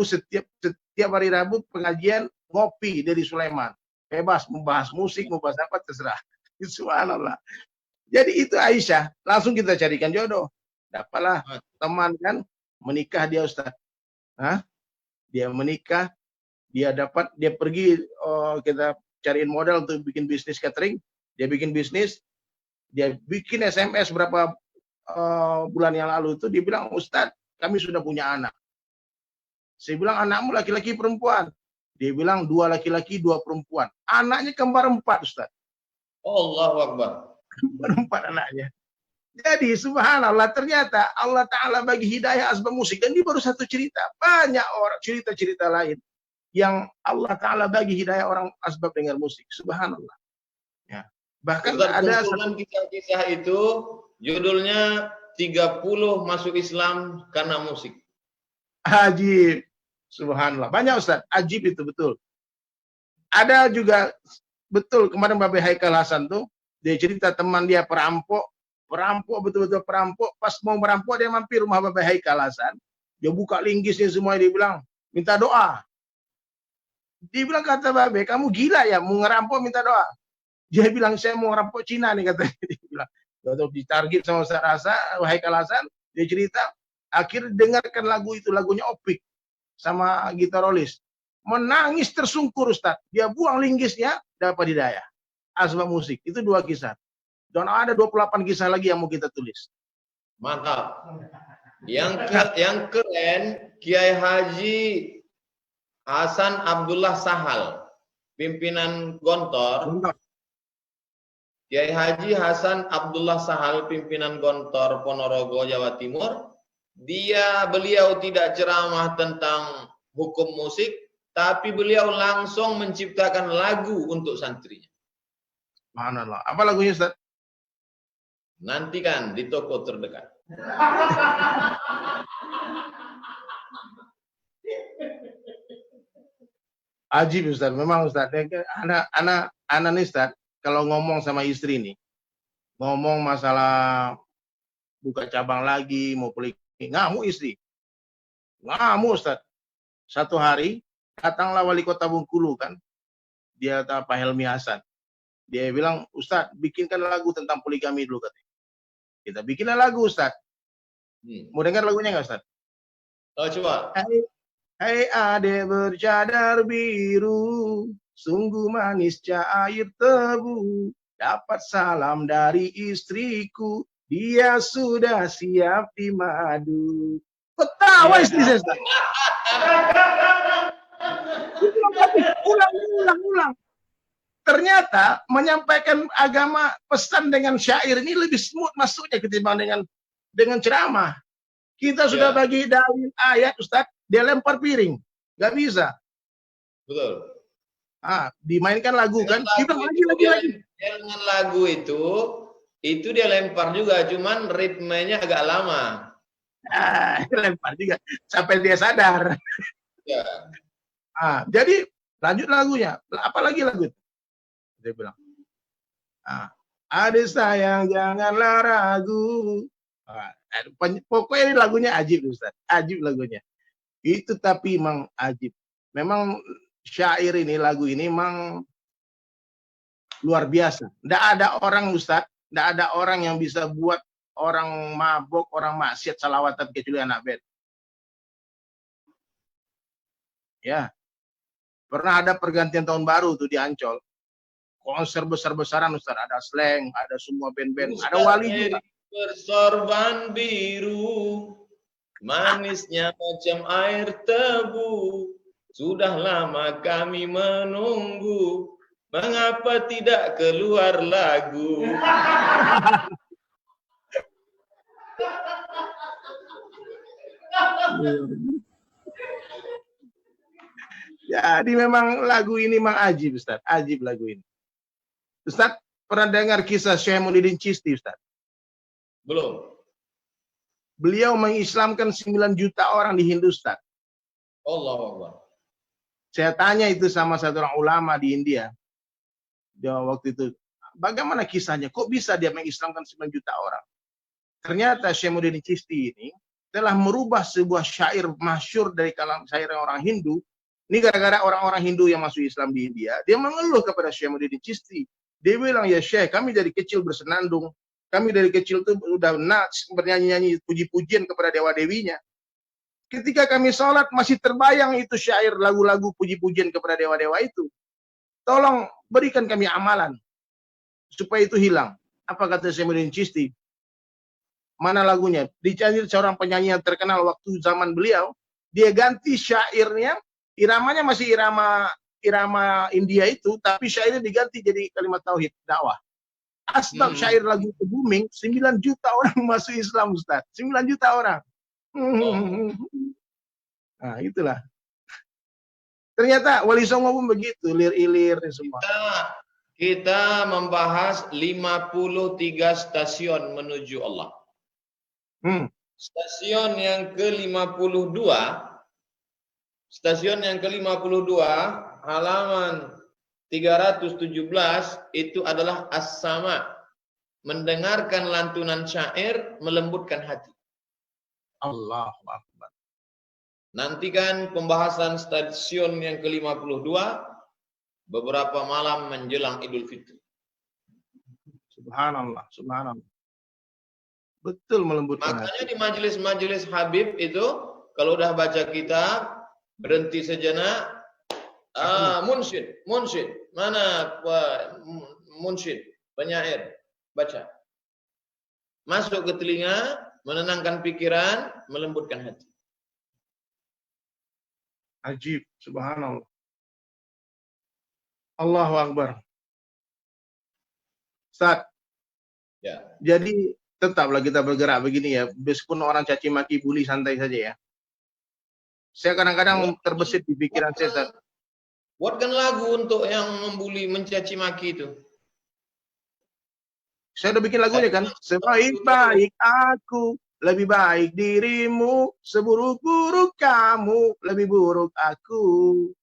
Setiap hari Rabu pengajian ngopi dari Sulaiman. Bebas, membahas musik, membahas apa, terserah. Subhanallah. Jadi itu Aisyah, langsung kita carikan jodoh. Dapatlah teman kan, menikah dia Ustaz. Dia menikah, dia pergi, kita cariin modal untuk bikin bisnis catering, dia bikin bisnis, dia bikin SMS berapa bulan yang lalu itu, dia bilang, Ustadz, kami sudah punya anak. Saya bilang, anakmu laki-laki perempuan? Dia bilang, 2 laki-laki, 2 perempuan. Anaknya kembar 4, Ustadz. Allahu Akbar. Kembar 4 anaknya. Jadi subhanallah, ternyata Allah Ta'ala bagi hidayah asbab musik. Dan ini baru satu cerita. Banyak orang cerita-cerita lain yang Allah Ta'ala bagi hidayah orang asbab dengar musik. Subhanallah. Ya. Bahkan ada satu kisah-kisah itu judulnya 30 masuk Islam karena musik. Ajib. Subhanallah. Banyak Ustaz. Ajib itu betul. Ada juga betul kemarin Babe Haikal Hasan tuh, dia cerita teman dia perampok, betul-betul perampok. Pas mau merampok dia mampir rumah Babe Haikal Hasan. Dia buka linggisnya semua, dia bilang, minta doa. Dia bilang, kata Babe, kamu gila ya mau ngerampok minta doa. Dia bilang, saya mau ngerampok Cina nih katanya. Dia bilang, untuk ditarget sama Ustaz Haikal Hasan, dia cerita, akhirnya dengarkan lagu itu, lagunya Opik sama gitarolis. Menangis tersungkur Ustaz. Dia buang linggisnya, dapat hidayah. Asbab musik. Itu 2 kisah. Dan ada 28 kisah lagi yang mau kita tulis. Mantap. Yang keren, Kiai Haji Hasan Abdullah Sahal, pimpinan Gontor. Kiai Haji Hasan Abdullah Sahal, pimpinan Gontor Ponorogo, Jawa Timur. Beliau tidak ceramah tentang hukum musik, tapi beliau langsung menciptakan lagu untuk santrinya. Subhanallah. Apa lagunya Ustaz? Nantikan di toko terdekat. Ajib Ustaz, memang Ustaz. Anak nih Ustaz, kalau ngomong sama istri nih, ngomong masalah buka cabang lagi, mau beli, ngamuk istri. Ngamuk Ustaz. Satu hari, datanglah wali kota Bengkulu kan, dia Pak Helmi Hasan. Dia bilang, Ustaz, bikinkan lagu tentang poligami dulu katanya. Kita bikinlah lagu Ustaz. Mau dengar lagunya nggak Ustaz? Oh, coba. Hai ade bercadar biru, sungguh manis cair tebu, dapat salam dari istriku, dia sudah siap dimadu. Ketawa istri saya Ustaz. Ulang. Ternyata menyampaikan agama pesan dengan syair ini lebih smooth masuknya ketimbang dengan ceramah. Kita sudah bagi dalil ayat Ustaz, dia lempar piring. Nggak bisa. Betul. Dimainkan lagu Dengan kan, dia bilang lagi. Dengan lagu itu dia lempar juga, cuman ritmenya agak lama. Lempar juga sampai dia sadar. Ya. Jadi lanjut lagunya. Apalagi lagu itu? Dia bilang, adik sayang janganlah ragu. Pokoknya ini lagunya ajib, Ustaz. Ajib lagunya. Itu tapi memang ajib. Memang syair ini, lagu ini memang luar biasa. Tidak ada orang, Ustaz, tidak ada orang yang bisa buat orang mabok, orang maksiat salawatan kecuali anak band. Ya. Pernah ada pergantian tahun baru tuh di Ancol. Konser besar-besaran, Ustaz. Ada Slank, ada semua band-band, ada Wali juga. Bersorban biru, manisnya macam air tebu. Sudah lama kami menunggu, mengapa tidak keluar lagu? Jadi memang lagu ini memang ajib, Ustaz. Ajib lagu ini. Ustaz, pernah dengar kisah Syekh Muhyiddin Chisti, Ustaz? Belum. Beliau mengislamkan 9 juta orang di Hindustan. Allah. Saya tanya itu sama satu orang ulama di India. Dia waktu itu, bagaimana kisahnya? Kok bisa dia mengislamkan 9 juta orang? Ternyata Syekh Muhyiddin Chisti ini telah merubah sebuah syair masyhur dari kalangan syair orang Hindu. Ini gara-gara orang-orang Hindu yang masuk Islam di India, dia mengeluh kepada Syekh Muhyiddin Chisti. Dia bilang, ya Syekh, kami dari kecil bersenandung. Kami dari kecil tuh udah bernyanyi-nyanyi puji-pujian kepada dewa-dewinya. Ketika kami sholat masih terbayang itu syair lagu-lagu puji-pujian kepada dewa-dewa itu. Tolong berikan kami amalan supaya itu hilang. Apa kata Syekh Muhyiddin Chisti? Mana lagunya? Dicari seorang penyanyi yang terkenal waktu zaman beliau, dia ganti syairnya, iramanya masih irama India itu, tapi syairnya diganti jadi kalimat tauhid, dakwah. Asbab syair lagu itu booming, 9 juta orang masuk Islam, Ustaz. 9 juta orang. Nah, itulah. Ternyata Wali Songo pun begitu, lir-ilir semua. Kita membahas 53 stasiun menuju Allah. Stasiun yang ke-52, halaman 317 itu adalah as-sama, mendengarkan lantunan syair melembutkan hati. Allahu Akbar. Nantikan pembahasan stasiun yang ke-52 beberapa malam menjelang Idul Fitri. Subhanallah. Betul melembutkan hati. Makanya di majelis-majelis Habib itu kalau udah baca kitab berhenti sejenak. Munsyid, mana munsyid, penyair, baca. Masuk ke telinga, menenangkan pikiran, melembutkan hati. Ajib, subhanallah. Allahu Akbar. Ustaz. Ya. Jadi tetaplah kita bergerak begini ya, meskipun orang caci maki bully santai saja ya. Saya kadang-kadang terbesit di pikiran saya, Ustaz. Buatkan lagu untuk yang membuli, mencaci maki itu. Saya udah bikin lagunya kan. Sebaik-baik aku, lebih baik dirimu. Seburuk-buruk kamu, lebih buruk aku.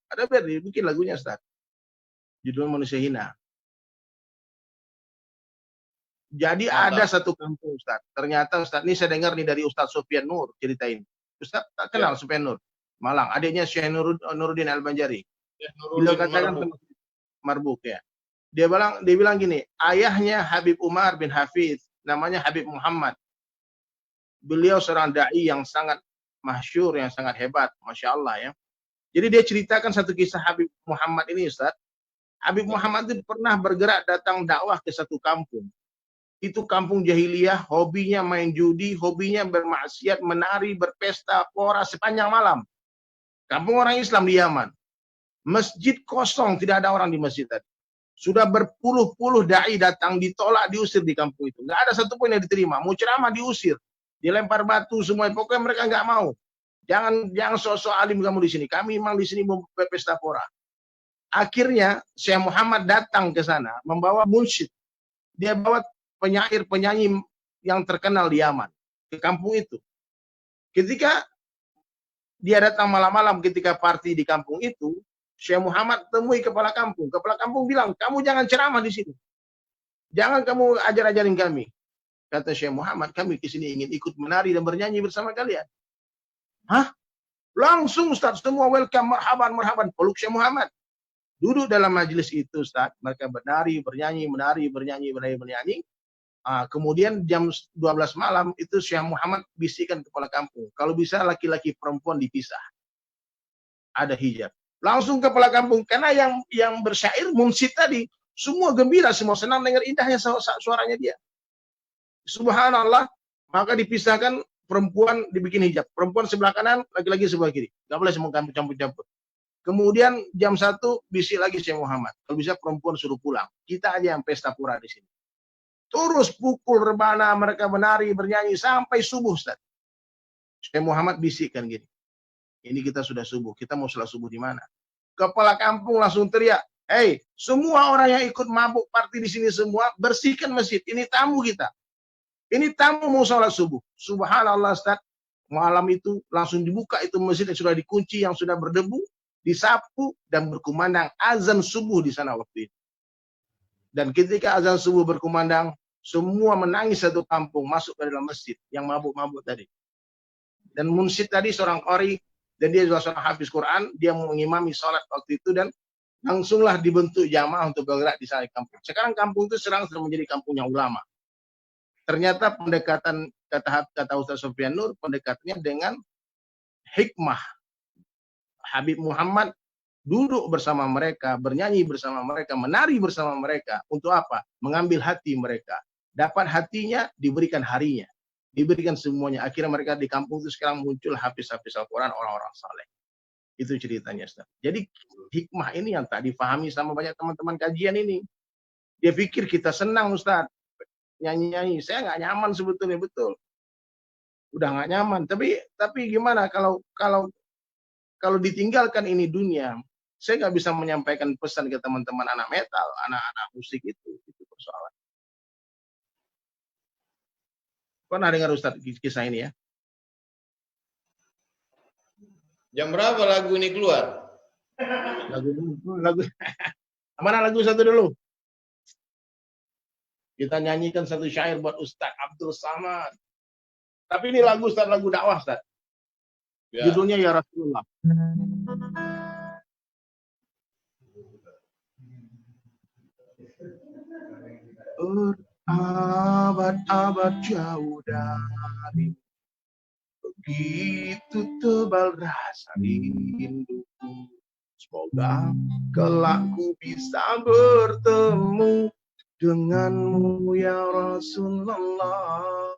Ada bikin lagunya, Ustaz. Judul Manusia Hina. Jadi ada satu kampung, Ustaz. Ternyata Ustaz, ini saya dengar nih dari Ustaz Sufyan Nur ceritain. Ustaz tak kenal Sufyan Nur. Malang, adiknya Syekh Nuruddin Al-Banjari. Beliau katakan Marbuk ya. Dia bilang gini, ayahnya Habib Umar bin Hafiz, namanya Habib Muhammad. Beliau seorang dai yang sangat masyhur, yang sangat hebat, Masya Allah ya. Jadi dia ceritakan satu kisah Habib Muhammad ini, Ustaz. Habib Muhammad itu pernah bergerak datang dakwah ke satu kampung. Itu kampung jahiliyah, hobinya main judi, hobinya bermaksiat, menari, berpesta, pora sepanjang malam. Kampung orang Islam di Yaman. Masjid kosong, tidak ada orang di masjid tadi. Sudah berpuluh-puluh dai datang, ditolak, diusir di kampung itu. Nggak ada satupun yang diterima. Mau ceramah diusir, dilempar batu semua. Pokoknya mereka nggak mau. Jangan sok-sok alim kamu di sini. Kami memang di sini mau berpesta pora. Akhirnya Syekh Muhammad datang ke sana membawa munsyid. Dia bawa penyair-penyanyi yang terkenal di Yaman ke kampung itu. Ketika dia datang malam-malam ketika party di kampung itu, Syekh Muhammad temui kepala kampung. Kepala kampung bilang, kamu jangan ceramah di sini. Jangan kamu ajar-ajarin kami. Kata Syekh Muhammad, kami ke sini ingin ikut menari dan bernyanyi bersama kalian. Hah? Langsung Ustaz, semua welcome, marhaban, marhaban. Peluk Syekh Muhammad. Duduk dalam majelis itu Ustaz, mereka menari, bernyanyi, bernyanyi. Kemudian jam 12 malam itu Syekh Muhammad bisikan kepala kampung. Kalau bisa laki-laki perempuan dipisah. Ada hijab. Langsung kepala kampung. Karena yang bersyair munsyid tadi, semua gembira, semua senang dengar indahnya suaranya dia. Subhanallah, maka dipisahkan, perempuan dibikin hijab. Perempuan sebelah kanan, laki-laki sebelah kiri. Gak boleh semua campur-campur. Kemudian jam 1 bisik lagi Syekh Muhammad. Kalau bisa perempuan suruh pulang. Kita aja yang pesta pura di sini. Terus pukul rebana, mereka menari, bernyanyi sampai subuh Ustaz. Syekh Muhammad bisikkan gini. Ini kita sudah subuh. Kita mau sholat subuh di mana? Kepala kampung langsung teriak. Hei, semua orang yang ikut mabuk party di sini semua bersihkan masjid. Ini tamu kita. Ini tamu mau sholat subuh. Subhanallah Ustaz. Malam itu langsung dibuka itu masjid yang sudah dikunci, yang sudah berdebu. Disapu dan berkumandang azan subuh di sana waktu itu. Dan ketika azan subuh berkumandang, semua menangis satu kampung masuk ke dalam masjid yang mabuk-mabuk tadi. Dan munsyid tadi seorang qori dan dia juga seorang hafiz Quran, dia mengimami sholat waktu itu dan langsunglah dibentuk jamaah untuk bergerak di sana kampung. Sekarang kampung itu sudah menjadi kampung yang ulama. Ternyata pendekatan kata Ustaz Sofyan Nur, pendekatannya dengan hikmah. Habib Muhammad duduk bersama mereka, bernyanyi bersama mereka, menari bersama mereka. Untuk apa? Mengambil hati mereka. Dapat hatinya, diberikan harinya. Diberikan semuanya. Akhirnya mereka di kampung itu sekarang muncul hafiz-hafiz Al-Quran, orang-orang saleh. Itu ceritanya, Ustaz. Jadi hikmah ini yang tak difahami sama banyak teman-teman kajian ini. Dia pikir kita senang, Ustaz. Nyanyi-nyanyi. Saya nggak nyaman sebetulnya, betul. Udah nggak nyaman. Tapi gimana kalau ditinggalkan ini dunia, saya nggak bisa menyampaikan pesan ke teman-teman anak metal, anak-anak musik itu persoalan. Pernah dengar Ustaz kisah ini ya? Jam berapa lagu ini keluar? Lagu mana lagu satu dulu? Kita nyanyikan satu syair buat Ustaz Abdul Samad. Tapi ini lagu Ustaz, lagu dakwah Ustaz. Ya. Judulnya Ya Rasulullah. Berabad-abad jauh dari, begitu tebal rasa rindu. Semoga kelak ku bisa bertemu denganmu ya Rasulullah.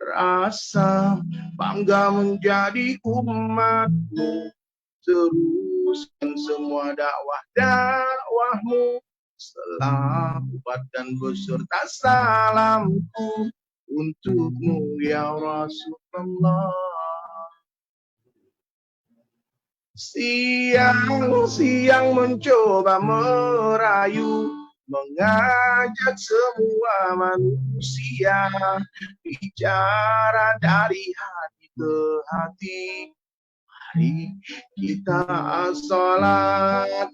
Rasa bangga menjadi umatmu, teruskan semua dakwahmu. Selawat dan beserta salamku untukmu ya Rasulullah. Siang-siang mencoba merayu, mengajak semua manusia bicara dari hati ke hati. Mari kita salat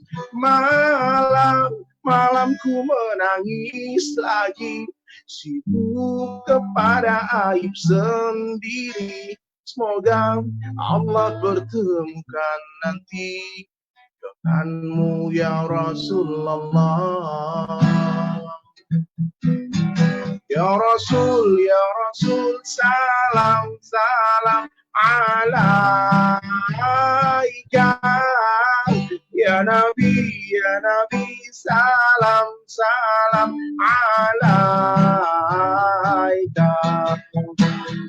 malamku menangis lagi, sibuk kepada aib sendiri. Semoga Allah bertemukan nanti denganmu ya Rasulullah. Ya Rasul, salam alaika. Ya Nabi, salam alaika.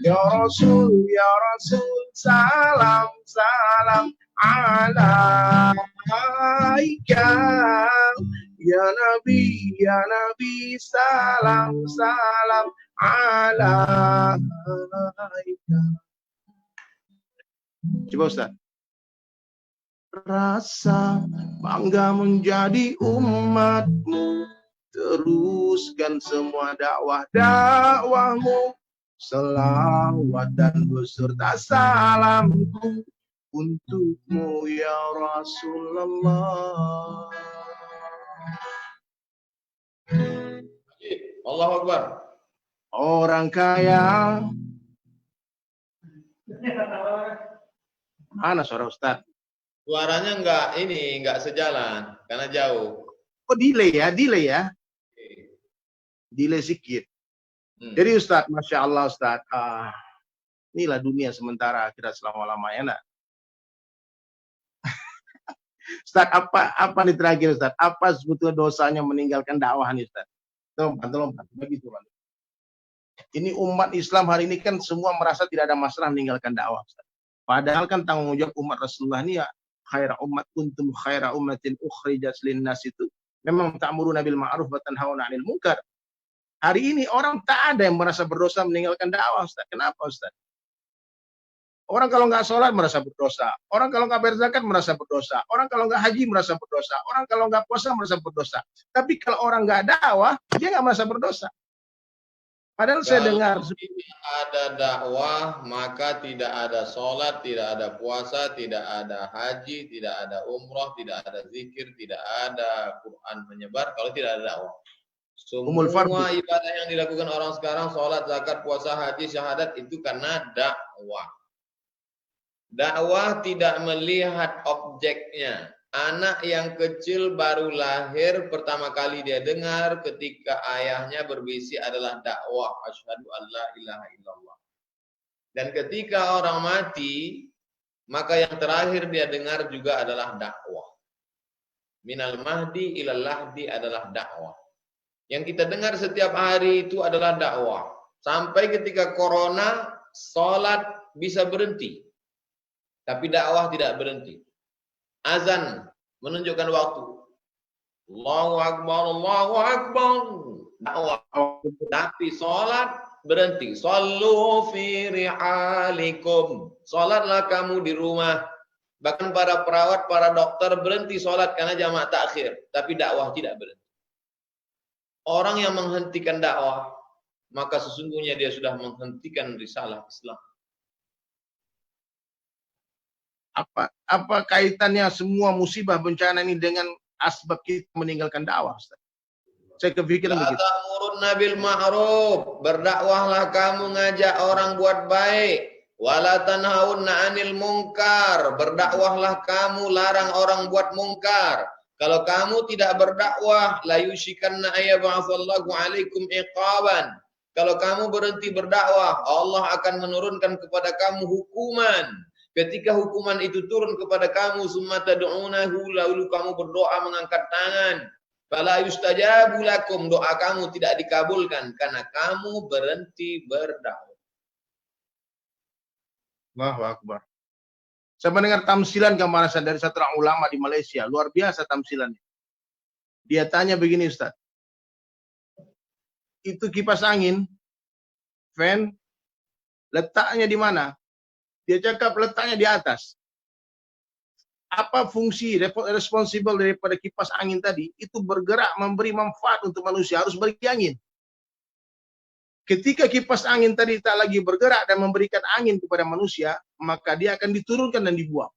Ya Rasul, salam alaika. Ya Nabi, salam alaika. Coba Ustaz. rasa bangga menjadi umatmu. Teruskan semua dakwah-dakwahmu. Selawat dan beserta salamku untukmu ya Rasulullah. Allahu Akbar. Orang kaya. Mana suara Ustaz? Suaranya enggak sejalan karena jauh. Oh delay ya. Delay sedikit. Jadi Ustaz, Masya Allah Ustaz, inilah dunia sementara, akhirat selama-lamanya. Nah. Ustaz, apa nih terakhir Ustaz? Apa sebetulnya dosanya meninggalkan dakwah nih Ustaz? Tolong, begitu Pak. Ini umat Islam hari ini kan semua merasa tidak ada masalah meninggalkan dakwah Ustaz. Padahal kan tanggung jawab umat Rasulullah ini ya, khaira ummat kuntum khaira ummatin ukhrijat linnas itu memang ta'muruna bil ma'ruf wa tanhauna 'anil munkar. Hari ini orang tak ada yang merasa berdosa meninggalkan dakwah Ustaz. Kenapa Ustaz? Orang kalau nggak sholat merasa berdosa. Orang kalau nggak berzakat merasa berdosa. Orang kalau nggak haji merasa berdosa. Orang kalau nggak puasa merasa berdosa. Tapi kalau orang nggak dakwah, dia nggak merasa berdosa. Padahal saya dengar tidak ada dakwah, maka tidak ada sholat, tidak ada puasa, tidak ada haji, tidak ada umroh, tidak ada zikir, tidak ada Quran menyebar kalau tidak ada dakwah. Semua ibadah yang dilakukan orang sekarang, sholat, zakat, puasa, haji, syahadat, itu karena dakwah. Dakwah tidak melihat objeknya. Anak yang kecil baru lahir, pertama kali dia dengar ketika ayahnya berbisi adalah dakwah. Asyhadu an la ilaha illallah. Dan ketika orang mati, maka yang terakhir dia dengar juga adalah dakwah. Minal mahdi ilal lahdi adalah dakwah. Yang kita dengar setiap hari itu adalah dakwah. Sampai ketika corona, sholat bisa berhenti. Tapi dakwah tidak berhenti. Azan menunjukkan waktu. Allahu Akbar, Allahu Akbar. Dakwah. Tapi sholat berhenti. Sallu fi rihalikum. Sholatlah kamu di rumah. Bahkan para perawat, para dokter berhenti sholat karena jamak takhir. Tapi dakwah tidak berhenti. Orang yang menghentikan dakwah, maka sesungguhnya dia sudah menghentikan risalah Islam. Apa kaitannya semua musibah bencana ini dengan asbab kita meninggalkan dakwah Ustaz? Saya kepikiran begitu. Ta'muruna bil ma'ruf, berdakwahlah kamu ngajak orang buat baik. Wala tanhauna 'anil munkar, berdakwahlah kamu larang orang buat mungkar. Kalau kamu tidak berdakwah, la yushikanna ayyab'atsallahu 'alaikum iqaban. Kalau kamu berhenti berdakwah, Allah akan menurunkan kepada kamu hukuman. Ketika hukuman itu turun kepada kamu, summa tad'unahu, lalu kamu berdoa mengangkat tangan. Fala yustajabu lakum, doa kamu tidak dikabulkan karena kamu berhenti berdakwah. Allahu Akbar. Saya mendengar tamsilan kemarin dari satu orang ulama di Malaysia, luar biasa tamsilannya. Dia tanya begini Ustaz, itu kipas angin, fan, letaknya di mana? Dia cakap letaknya di atas. Apa fungsi responsibel daripada kipas angin tadi? Itu bergerak memberi manfaat untuk manusia, harus bagi angin. Ketika kipas angin tadi tak lagi bergerak dan memberikan angin kepada manusia, maka dia akan diturunkan dan dibuang.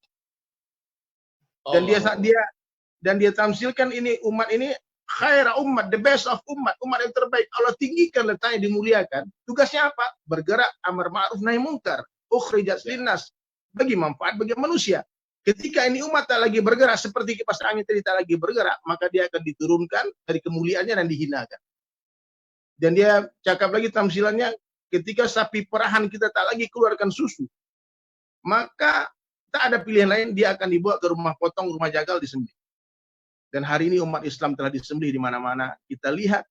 Dan dia tamsilkan ini umat ini khaira ummat, the best of umat yang terbaik. Allah tinggikan, letaknya, dimuliakan. Tugasnya apa? Bergerak amar ma'ruf nahi munkar. Ukhrijat linnas, bagi manfaat bagi manusia. Ketika ini umat tak lagi bergerak seperti kipas angin tadi tak lagi bergerak, maka dia akan diturunkan dari kemuliaannya dan dihinakan. Dan dia cakap lagi tamsilannya, ketika sapi perahan kita tak lagi keluarkan susu, maka tak ada pilihan lain, dia akan dibawa ke rumah potong, rumah jagal, disembelih. Dan hari ini umat Islam telah disembelih di mana-mana. Kita lihat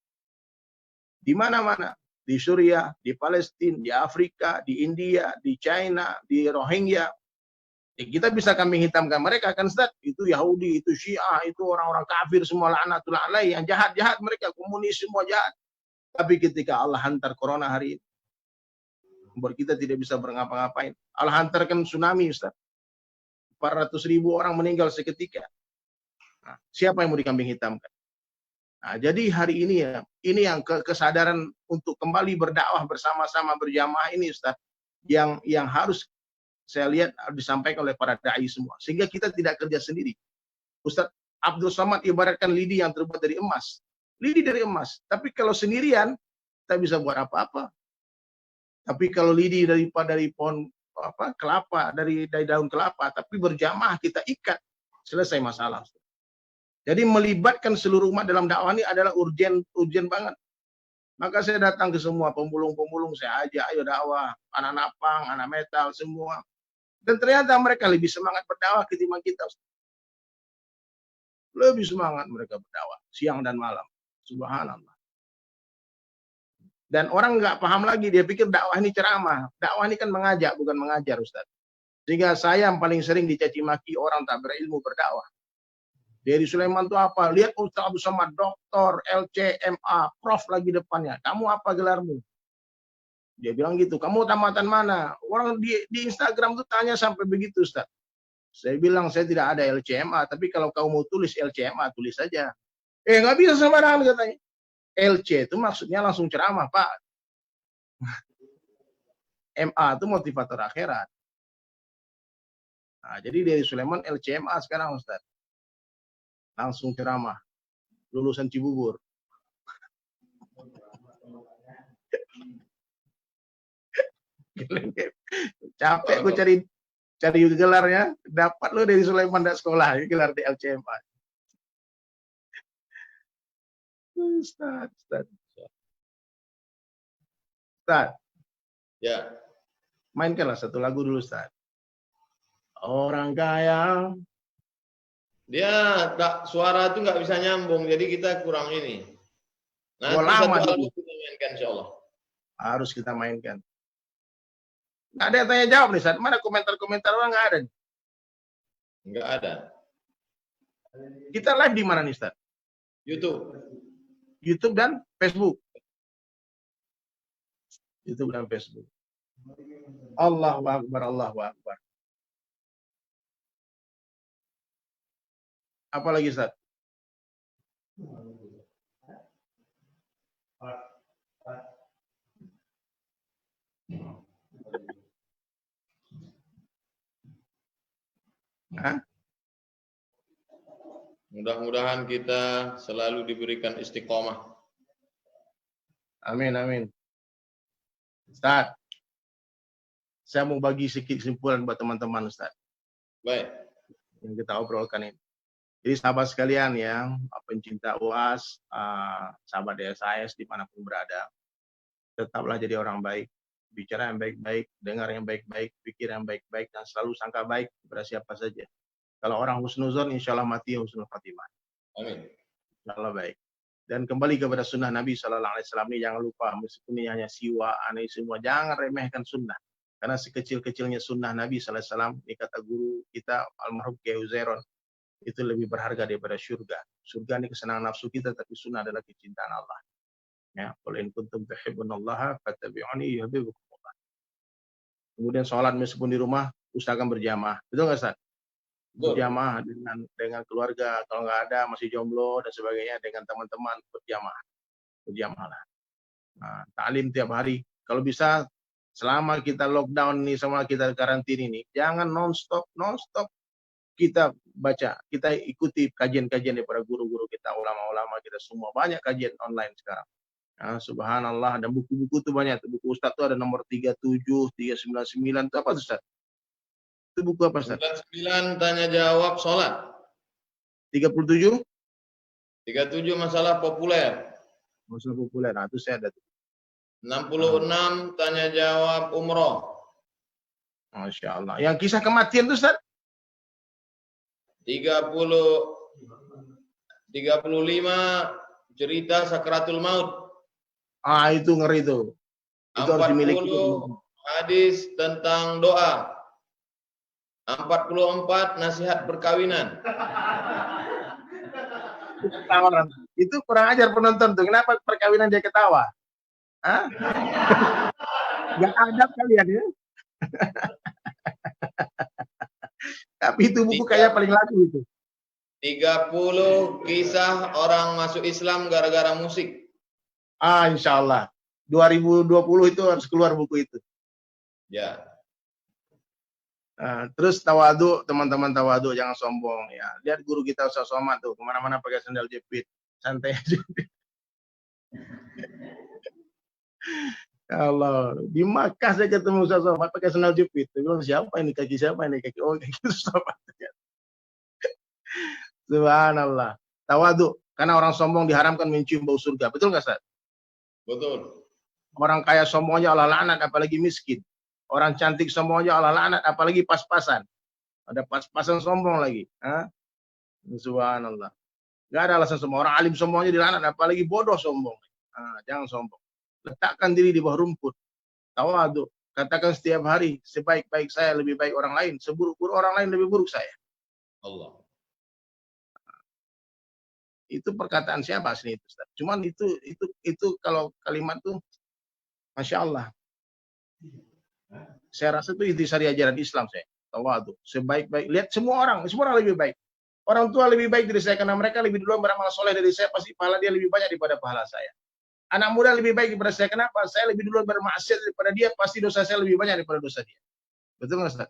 di mana-mana. Di Suriah, di Palestina, di Afrika, di India, di China, di Rohingya. Ya, kita bisa kambing hitamkan mereka kan Ustaz. Itu Yahudi, itu Syiah, itu orang-orang kafir semua, laknatullah alaih, yang jahat-jahat mereka, komunis semua jahat. Tapi ketika Allah hantar corona hari ini, membuat kita tidak bisa berngapa-ngapain. Allah hantarkan tsunami Ustaz. 400.000 orang meninggal seketika. Nah, siapa yang mau dikambing hitamkan? Nah, jadi hari ini ya, ini yang kesadaran untuk kembali berdakwah bersama-sama berjamaah ini Ustaz, yang harus saya lihat disampaikan oleh para dai semua. Sehingga kita tidak kerja sendiri. Ustaz Abdul Somad ibaratkan lidi yang terbuat dari emas. Lidi dari emas. Tapi kalau sendirian, tak bisa buat apa-apa. Tapi kalau lidi dari pohon kelapa, dari daun kelapa, tapi berjamaah kita ikat, selesai masalah. Jadi melibatkan seluruh umat dalam dakwah ini adalah urgen banget. Maka saya datang ke semua pemulung-pemulung, saya ajak, ayo dakwah, anak-anak pang, anak metal, semua. Dan ternyata mereka lebih semangat berdakwah ketimbang kita. Lebih semangat mereka berdakwah, siang dan malam. Subhanallah. Dan orang nggak paham lagi, dia pikir dakwah ini ceramah. Dakwah ini kan mengajak, bukan mengajar, Ustaz. Sehingga saya yang paling sering dicaci maki orang tak berilmu berdakwah. Dari Sulaiman itu apa? Lihat Ustaz Abdul Somad, doktor, LCMA, prof lagi depannya. Kamu apa gelarmu? Dia bilang gitu. Kamu tamatan mana? Orang di Instagram tuh tanya sampai begitu, Ustaz. Saya bilang saya tidak ada LCMA, tapi kalau kau mau tulis LCMA, tulis saja. Nggak bisa sembarangan katanya. LC itu maksudnya langsung ceramah, Pak. MA itu motivator akhirat. Nah, jadi dari Sulaiman LCMA sekarang, Ustaz. Langsung ceramah. Lulusan Cibubur. Capek gue cari gelarnya, dapat lo dari Sulaiman dari sekolah, gelar di LCMA. Ustaz. Ya. Mainkanlah satu lagu dulu, Ustaz. Orang kaya. Dia suara itu nggak bisa nyambung, jadi kita kurang ini. Nanti lama satu album kita mainkan, insya Allah. Harus kita mainkan. Nggak ada yang tanya jawab nih, Ustaz. Mana komentar-komentar orang nggak ada? Nggak ada. Kita live di mana nih, Ustaz? YouTube dan Facebook. YouTube dan Facebook. Allahu Akbar, Allahu Akbar. Apa lagi, Ustaz? Mudah-mudahan kita selalu diberikan istiqomah. Amin, amin. Ustaz, saya mau bagi sedikit kesimpulan buat teman-teman, Ustaz. Baik. Yang kita obrolkan ini. Jadi sahabat sekalian ya, pencinta UAS, sahabat DSIS dimanapun berada, tetaplah jadi orang baik, bicara yang baik-baik, dengar yang baik-baik, pikir yang baik-baik, dan selalu sangka baik kepada siapa saja. Kalau orang husnuzon, insya Allah mati husnul khatimah. Amin. Insya Allah baik. Dan kembali kepada sunnah Nabi SAW ini, jangan lupa, meskipun ini hanya siwa, aneh semua, jangan remehkan sunnah. Karena sekecil-kecilnya sunnah Nabi SAW, ini kata guru kita, almarhum Kiai Uzairon, itu lebih berharga daripada surga. Surga ini kesenangan nafsu kita, tapi sunnah adalah kecintaan Allah. Ya, qul in kuntum tuhibbunallaha fattabi'uni yuhibbukumullah. Kemudian sholat meskipun di rumah, usahakan berjamaah. Betul nggak, Ustaz? Berjamaah dengan keluarga, kalau nggak ada masih jomblo dan sebagainya, dengan teman-teman berjamaah. Nah, ta'lim tiap hari. Kalau bisa selama kita lockdown nih, sama kita karantina ini, jangan non-stop kita baca, kita ikuti kajian-kajian daripada guru-guru kita, ulama-ulama kita semua, banyak kajian online sekarang. Nah, subhanallah, dan buku-buku itu banyak. Buku Ustaz itu ada nomor 37, 399, itu apa Ustaz? Itu buku apa Ustaz? 99 tanya jawab sholat. 37? 37 masalah populer. Masalah populer, nah itu saya ada. 66 tanya jawab umroh. Masya Allah. Yang kisah kematian itu Ustaz? 35 cerita sakratul maut. Itu ngeri itu. Itu harus dimiliki. 40 hadis tentang doa. 44 nasihat perkawinan. Itu kurang ajar penonton tuh. Kenapa perkawinan dia ketawa? Gak adab kalian ya. Tapi itu buku kayaknya paling laku itu. 30 kisah orang masuk Islam gara-gara musik. Insya Allah. 2020 itu harus keluar buku itu. Ya. Terus tawadu, teman-teman tawadu, jangan sombong ya. Lihat guru kita Ustaz Somad tuh, kemana-mana pakai sandal jepit, santai aja. Ya Allah, di Makkah saya ketemu Ustaz Somad pakai sandal jepit. Dia bilang, siapa ini kaki, siapa ini kaki? Oh, kaki Ustaz Somad. Subhanallah. Tawadu, karena orang sombong diharamkan mencium bau surga. Betul nggak, Ustaz? Betul. Orang kaya sombong aja Allah laknat, apalagi miskin. Orang cantik sombong aja Allah laknat, apalagi pas-pasan. Ada pas-pasan sombong lagi. Subhanallah. Gak ada alasan sombong. Orang alim sombong aja dilaknat, apalagi bodoh sombong. Jangan sombong. Letakkan diri di bawah rumput. Tawadu. Katakan setiap hari, sebaik-baik saya lebih baik orang lain, seburuk-buruk orang lain lebih buruk saya. Allah. Itu perkataan siapa asli itu, Ustaz? Cuman itu kalau kalimat tuh Masya Allah. Saya rasa itu intisari ajaran Islam saya. Tawadu. Sebaik-baik. Lihat semua orang lebih baik. Orang tua lebih baik dari saya karena mereka lebih duluan beramal soleh dari saya, pasti pahala dia lebih banyak daripada pahala saya. Anak muda lebih baik daripada saya. Kenapa? Saya lebih duluan bermaksiat daripada dia, pasti dosa saya lebih banyak daripada dosa dia. Betul nggak, Ustaz?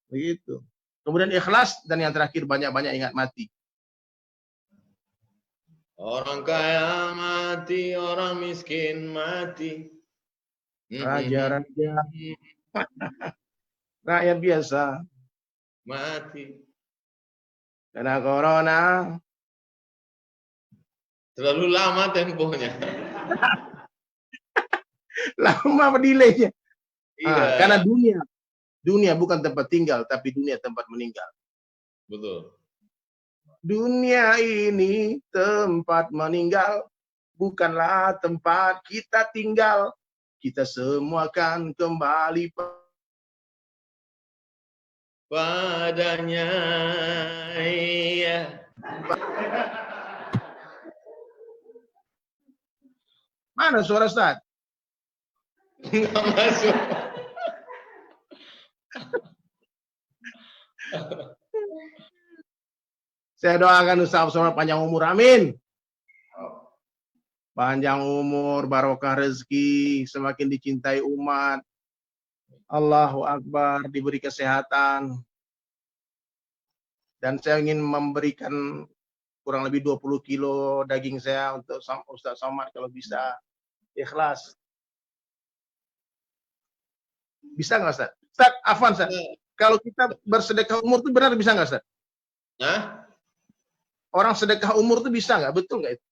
Begitu. Kemudian ikhlas, dan yang terakhir banyak-banyak ingat mati. Orang kaya mati, orang miskin mati. Raja-raja, rakyat biasa mati. Karena corona. Terlalu lama tempohnya. Lama delaynya. Iya. Karena dunia bukan tempat tinggal, tapi dunia tempat meninggal. Betul. Dunia ini tempat meninggal, bukanlah tempat kita tinggal. Kita semua akan kembali padanya. Iya. Mana suara Ustaz? Nggak masuk. Saya doakan Ustaz semua panjang umur, amin. Panjang umur, barokah rezeki, semakin dicintai umat. Allahu Akbar, diberi kesehatan. Dan saya ingin memberikan kurang lebih 20 kilo daging saya untuk Ustaz Somad kalau bisa. Ikhlas. Bisa nggak, Ustaz? Ustaz, Afwan, Ustaz. Kalau kita bersedekah umur itu benar bisa nggak, Ustaz? Hah? Orang sedekah umur itu bisa nggak? Betul nggak itu?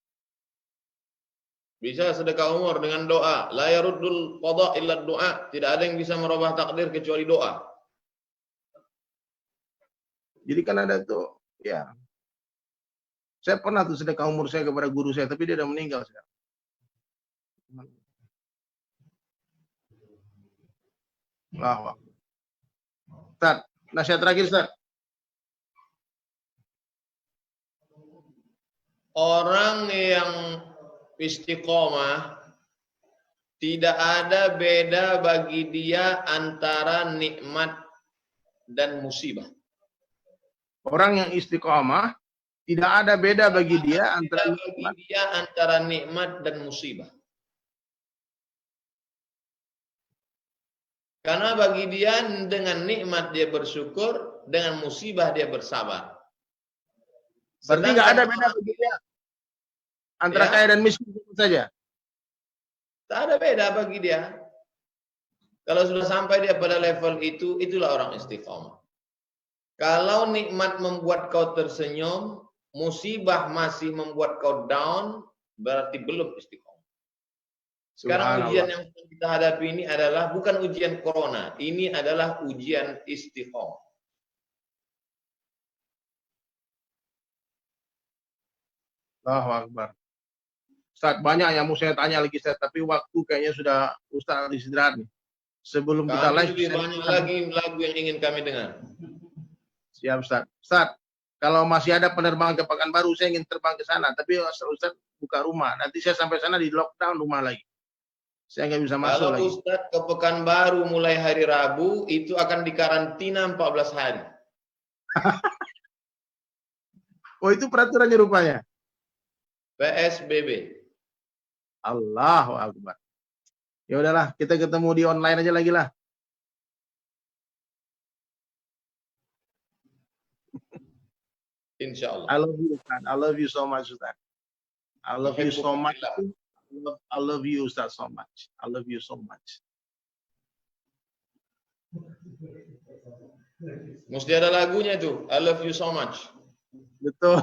Bisa sedekah umur dengan doa. La yaruddul qada illa doa. Tidak ada yang bisa merubah takdir kecuali doa. Jadi kan ada tuh, ya. Saya pernah tuh sedekah umur saya kepada guru saya, tapi dia udah meninggal sekarang. Wah. Ustaz, nasihat terakhir, Ustaz. Orang yang istiqomah, tidak ada beda bagi dia antara nikmat dan musibah. Orang yang istiqomah, tidak ada beda bagi dia antara nikmat dan musibah. Karena bagi dia dengan nikmat dia bersyukur, dengan musibah dia bersabar. Berarti nggak ada beda bagi dia antara kaya dan miskin saja. Tak ada beda bagi dia. Kalau sudah sampai dia pada level itu, itulah orang istiqomah. Kalau nikmat membuat kau tersenyum, musibah masih membuat kau down, berarti belum istiqomah. Sekarang ujian yang kita hadapi ini adalah bukan ujian corona, ini adalah ujian istiqomah. Allahu Akbar. Ustaz, banyak yang mau saya tanya lagi, Ustaz, tapi waktu kayaknya sudah Ustaz istirahat nih. Sebelum kita live, banyak lagi lagu yang ingin kami dengar. Siap, Ustaz. Ustaz, kalau masih ada penerbangan ke Pekanbaru, saya ingin terbang ke sana, tapi Ustaz buka rumah. Nanti saya sampai sana di lockdown rumah lagi. Saya nggak bisa masuk lagi. Kalau Ustaz ke Pekanbaru mulai hari Rabu, itu akan dikarantina 14 hari. Oh, itu peraturannya rupanya. PSBB. Allahu Akbar. Ya udahlah, kita ketemu di online aja lagi lah. Insya Allah. I love you, Ustaz. I love you so much, Ustaz. I love you so much. I love you, Ustaz, so much. I love you so much. Mesti ada lagunya tuh. I love you so much. Betul.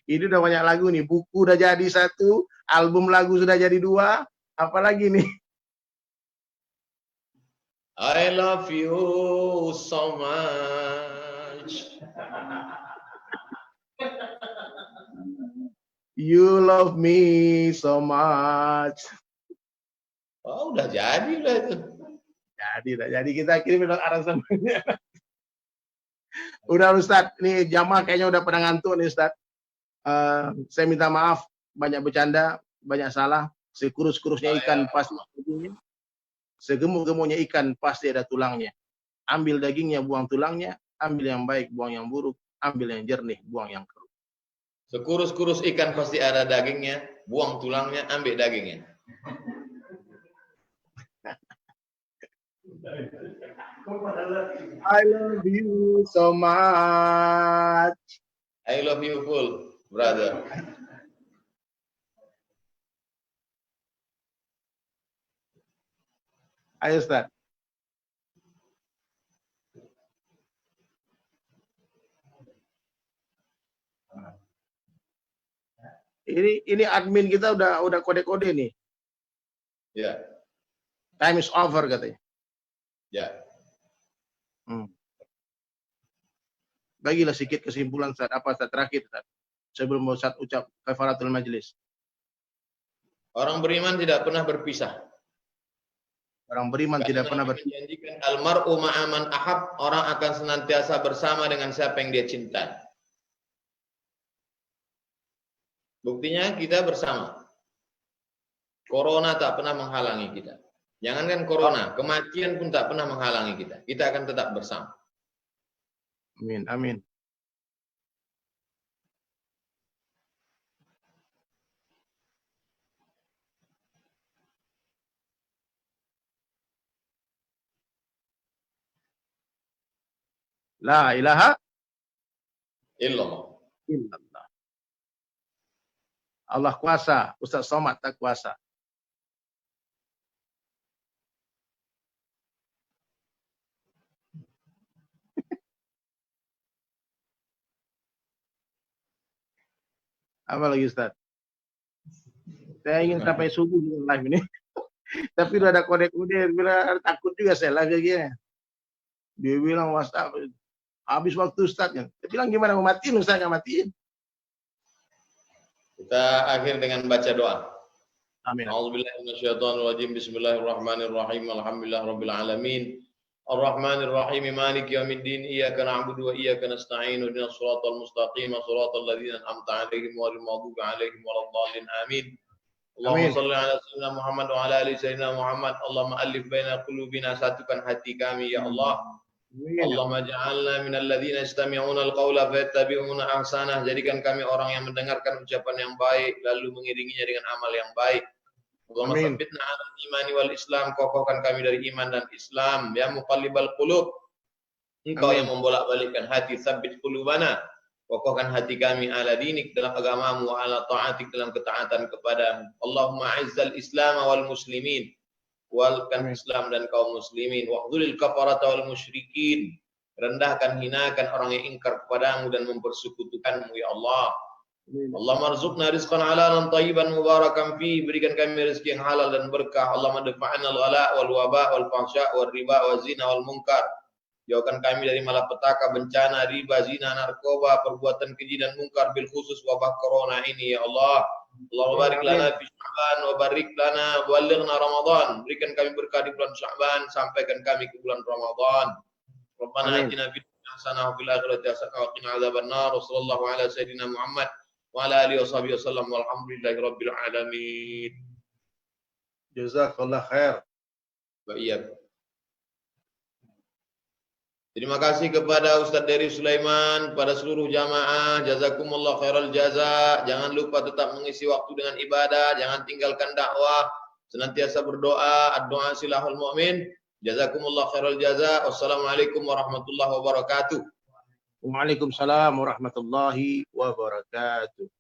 Ini udah banyak lagu nih. Buku udah jadi 1, album lagu sudah jadi 2. Apalagi nih? I love you so much. You love me so much. Oh, udah jadi udah itu. Jadi kita kirim aransemennya. Udah Ustadz, nih jamaah kayaknya udah pada ngantuk nih Ustadz. Saya minta maaf, banyak bercanda, banyak salah. Sekurus-kurusnya ikan pasti dagingnya. Segemuk-gemuknya ikan pasti ada tulangnya. Ambil dagingnya, buang tulangnya. Ambil yang baik, buang yang buruk. Ambil yang jernih, buang yang keruh. Sekurus-kurus ikan pasti ada dagingnya. Buang tulangnya, ambil dagingnya. I love you so much. I love you full, brother. Ayo Ustaz. Ini admin kita udah kode-kode nih. Ya. Time is over katanya. Ya. Bagilah sedikit kesimpulan Ustaz, apa Ustaz terakhir Ustaz, sebelum Ustaz ucap kafaratul majlis. Orang beriman tidak pernah berpisah. Orang beriman tidak pernah berpisah. Almar'u ma'aman ahab, orang akan senantiasa bersama dengan siapa yang dia cintai. Buktinya kita bersama. Corona tak pernah menghalangi kita. Jangankan corona, kematian pun tak pernah menghalangi kita. Kita akan tetap bersama. Amin, amin. La ilaha illallah. Allah kuasa, Ustaz Somad tak kuasa. Apa lagi Ustaz? Saya ingin sampai subuh live ini. Tapi udah ada kode-kode, bilang takut juga saya live lagi. Dia bilang WhatsApp habis waktu Ustaz. Dia bilang gimana mau matiin, Ustaz nggak matiin. Kita akhir dengan baca doa. Amin. A'udzubillahi minasyaitonirrajim. Bismillahirrahmanirrahim. Alhamdulillahirabbil alamin. Ar-Rahmanir-Rahim. Maliki yaumiddin. Iyyaka na'budu wa iyyaka nasta'in. Ihdinas shiratal mustaqim. Shiratal ladzina an'amta 'alaihim ghairil maghdubi 'alaihim waladdallin. Amin. Allahumma shalli ala sayyidina Muhammad wa ala ali sayyidina Muhammad. Allahumma alif baina qulubina, satukan hati kami ya Allah. Allahumma ja'alna minal ladzina yastami'una al-qaula fayattabi'una ahsanah. Jadikan kami orang yang mendengarkan ucapan yang baik lalu mengiringinya dengan amal yang baik. Allahumma tsabbitna 'alal imani wal Islam. Kokohkan kami dari iman dan Islam. Ya muqallibal qulub, Engkau yang membolak-balikkan hati, tsabbit qulubana. Kokohkan hati kami ala dinik, dalam agamamu, wa ala ta'atik, dalam ketaatan kepadamu. Allahumma a'izzal Islam wal muslimin. Kuatkan Islam dan kaum muslimin. Wa'dzulil kafarata wal musyrikin. Rendahkan, hinakan orang yang ingkar kepadamu dan mempersekutukanmu ya Allah. Allahumma arzuqna rizqan halalan tayyiban mubarakan fi. Berikan kami rezeki yang halal dan berkah. Allahumma dafa'na al-ghala wal waba wal fahsya wal riba wal zina wal munkar. Jauhkan kami dari malapetaka, bencana, riba, zina, narkoba, perbuatan keji dan mungkar, bil khusus wabah corona ini ya Allah. Allahumma barik lana fi Sya'ban wa barik lana balighna Ramadan. Berikan kami berkah di bulan Sya'ban, sampaikan kami ke bulan Ramadan. Rabbana atina fid dunya hasanah wa fil akhirati hasanah wa qina adzabannar. Wassallallahu ala sayyidina Muhammad wa ala alihi washabihi wasallam walhamdulillahi rabbil alamin. Jazakallah khair. Wa iyyakum. Terima kasih kepada Ustadz Dery Sulaiman, kepada seluruh jamaah, jazakumullah khairal jaza. Jangan lupa tetap mengisi waktu dengan ibadah, jangan tinggalkan dakwah, senantiasa berdoa, ad-doa silahul mu'min. Jazakumullah khairal jaza. Wassalamualaikum warahmatullahi wabarakatuh. Waalaikumsalam warahmatullahi wabarakatuh.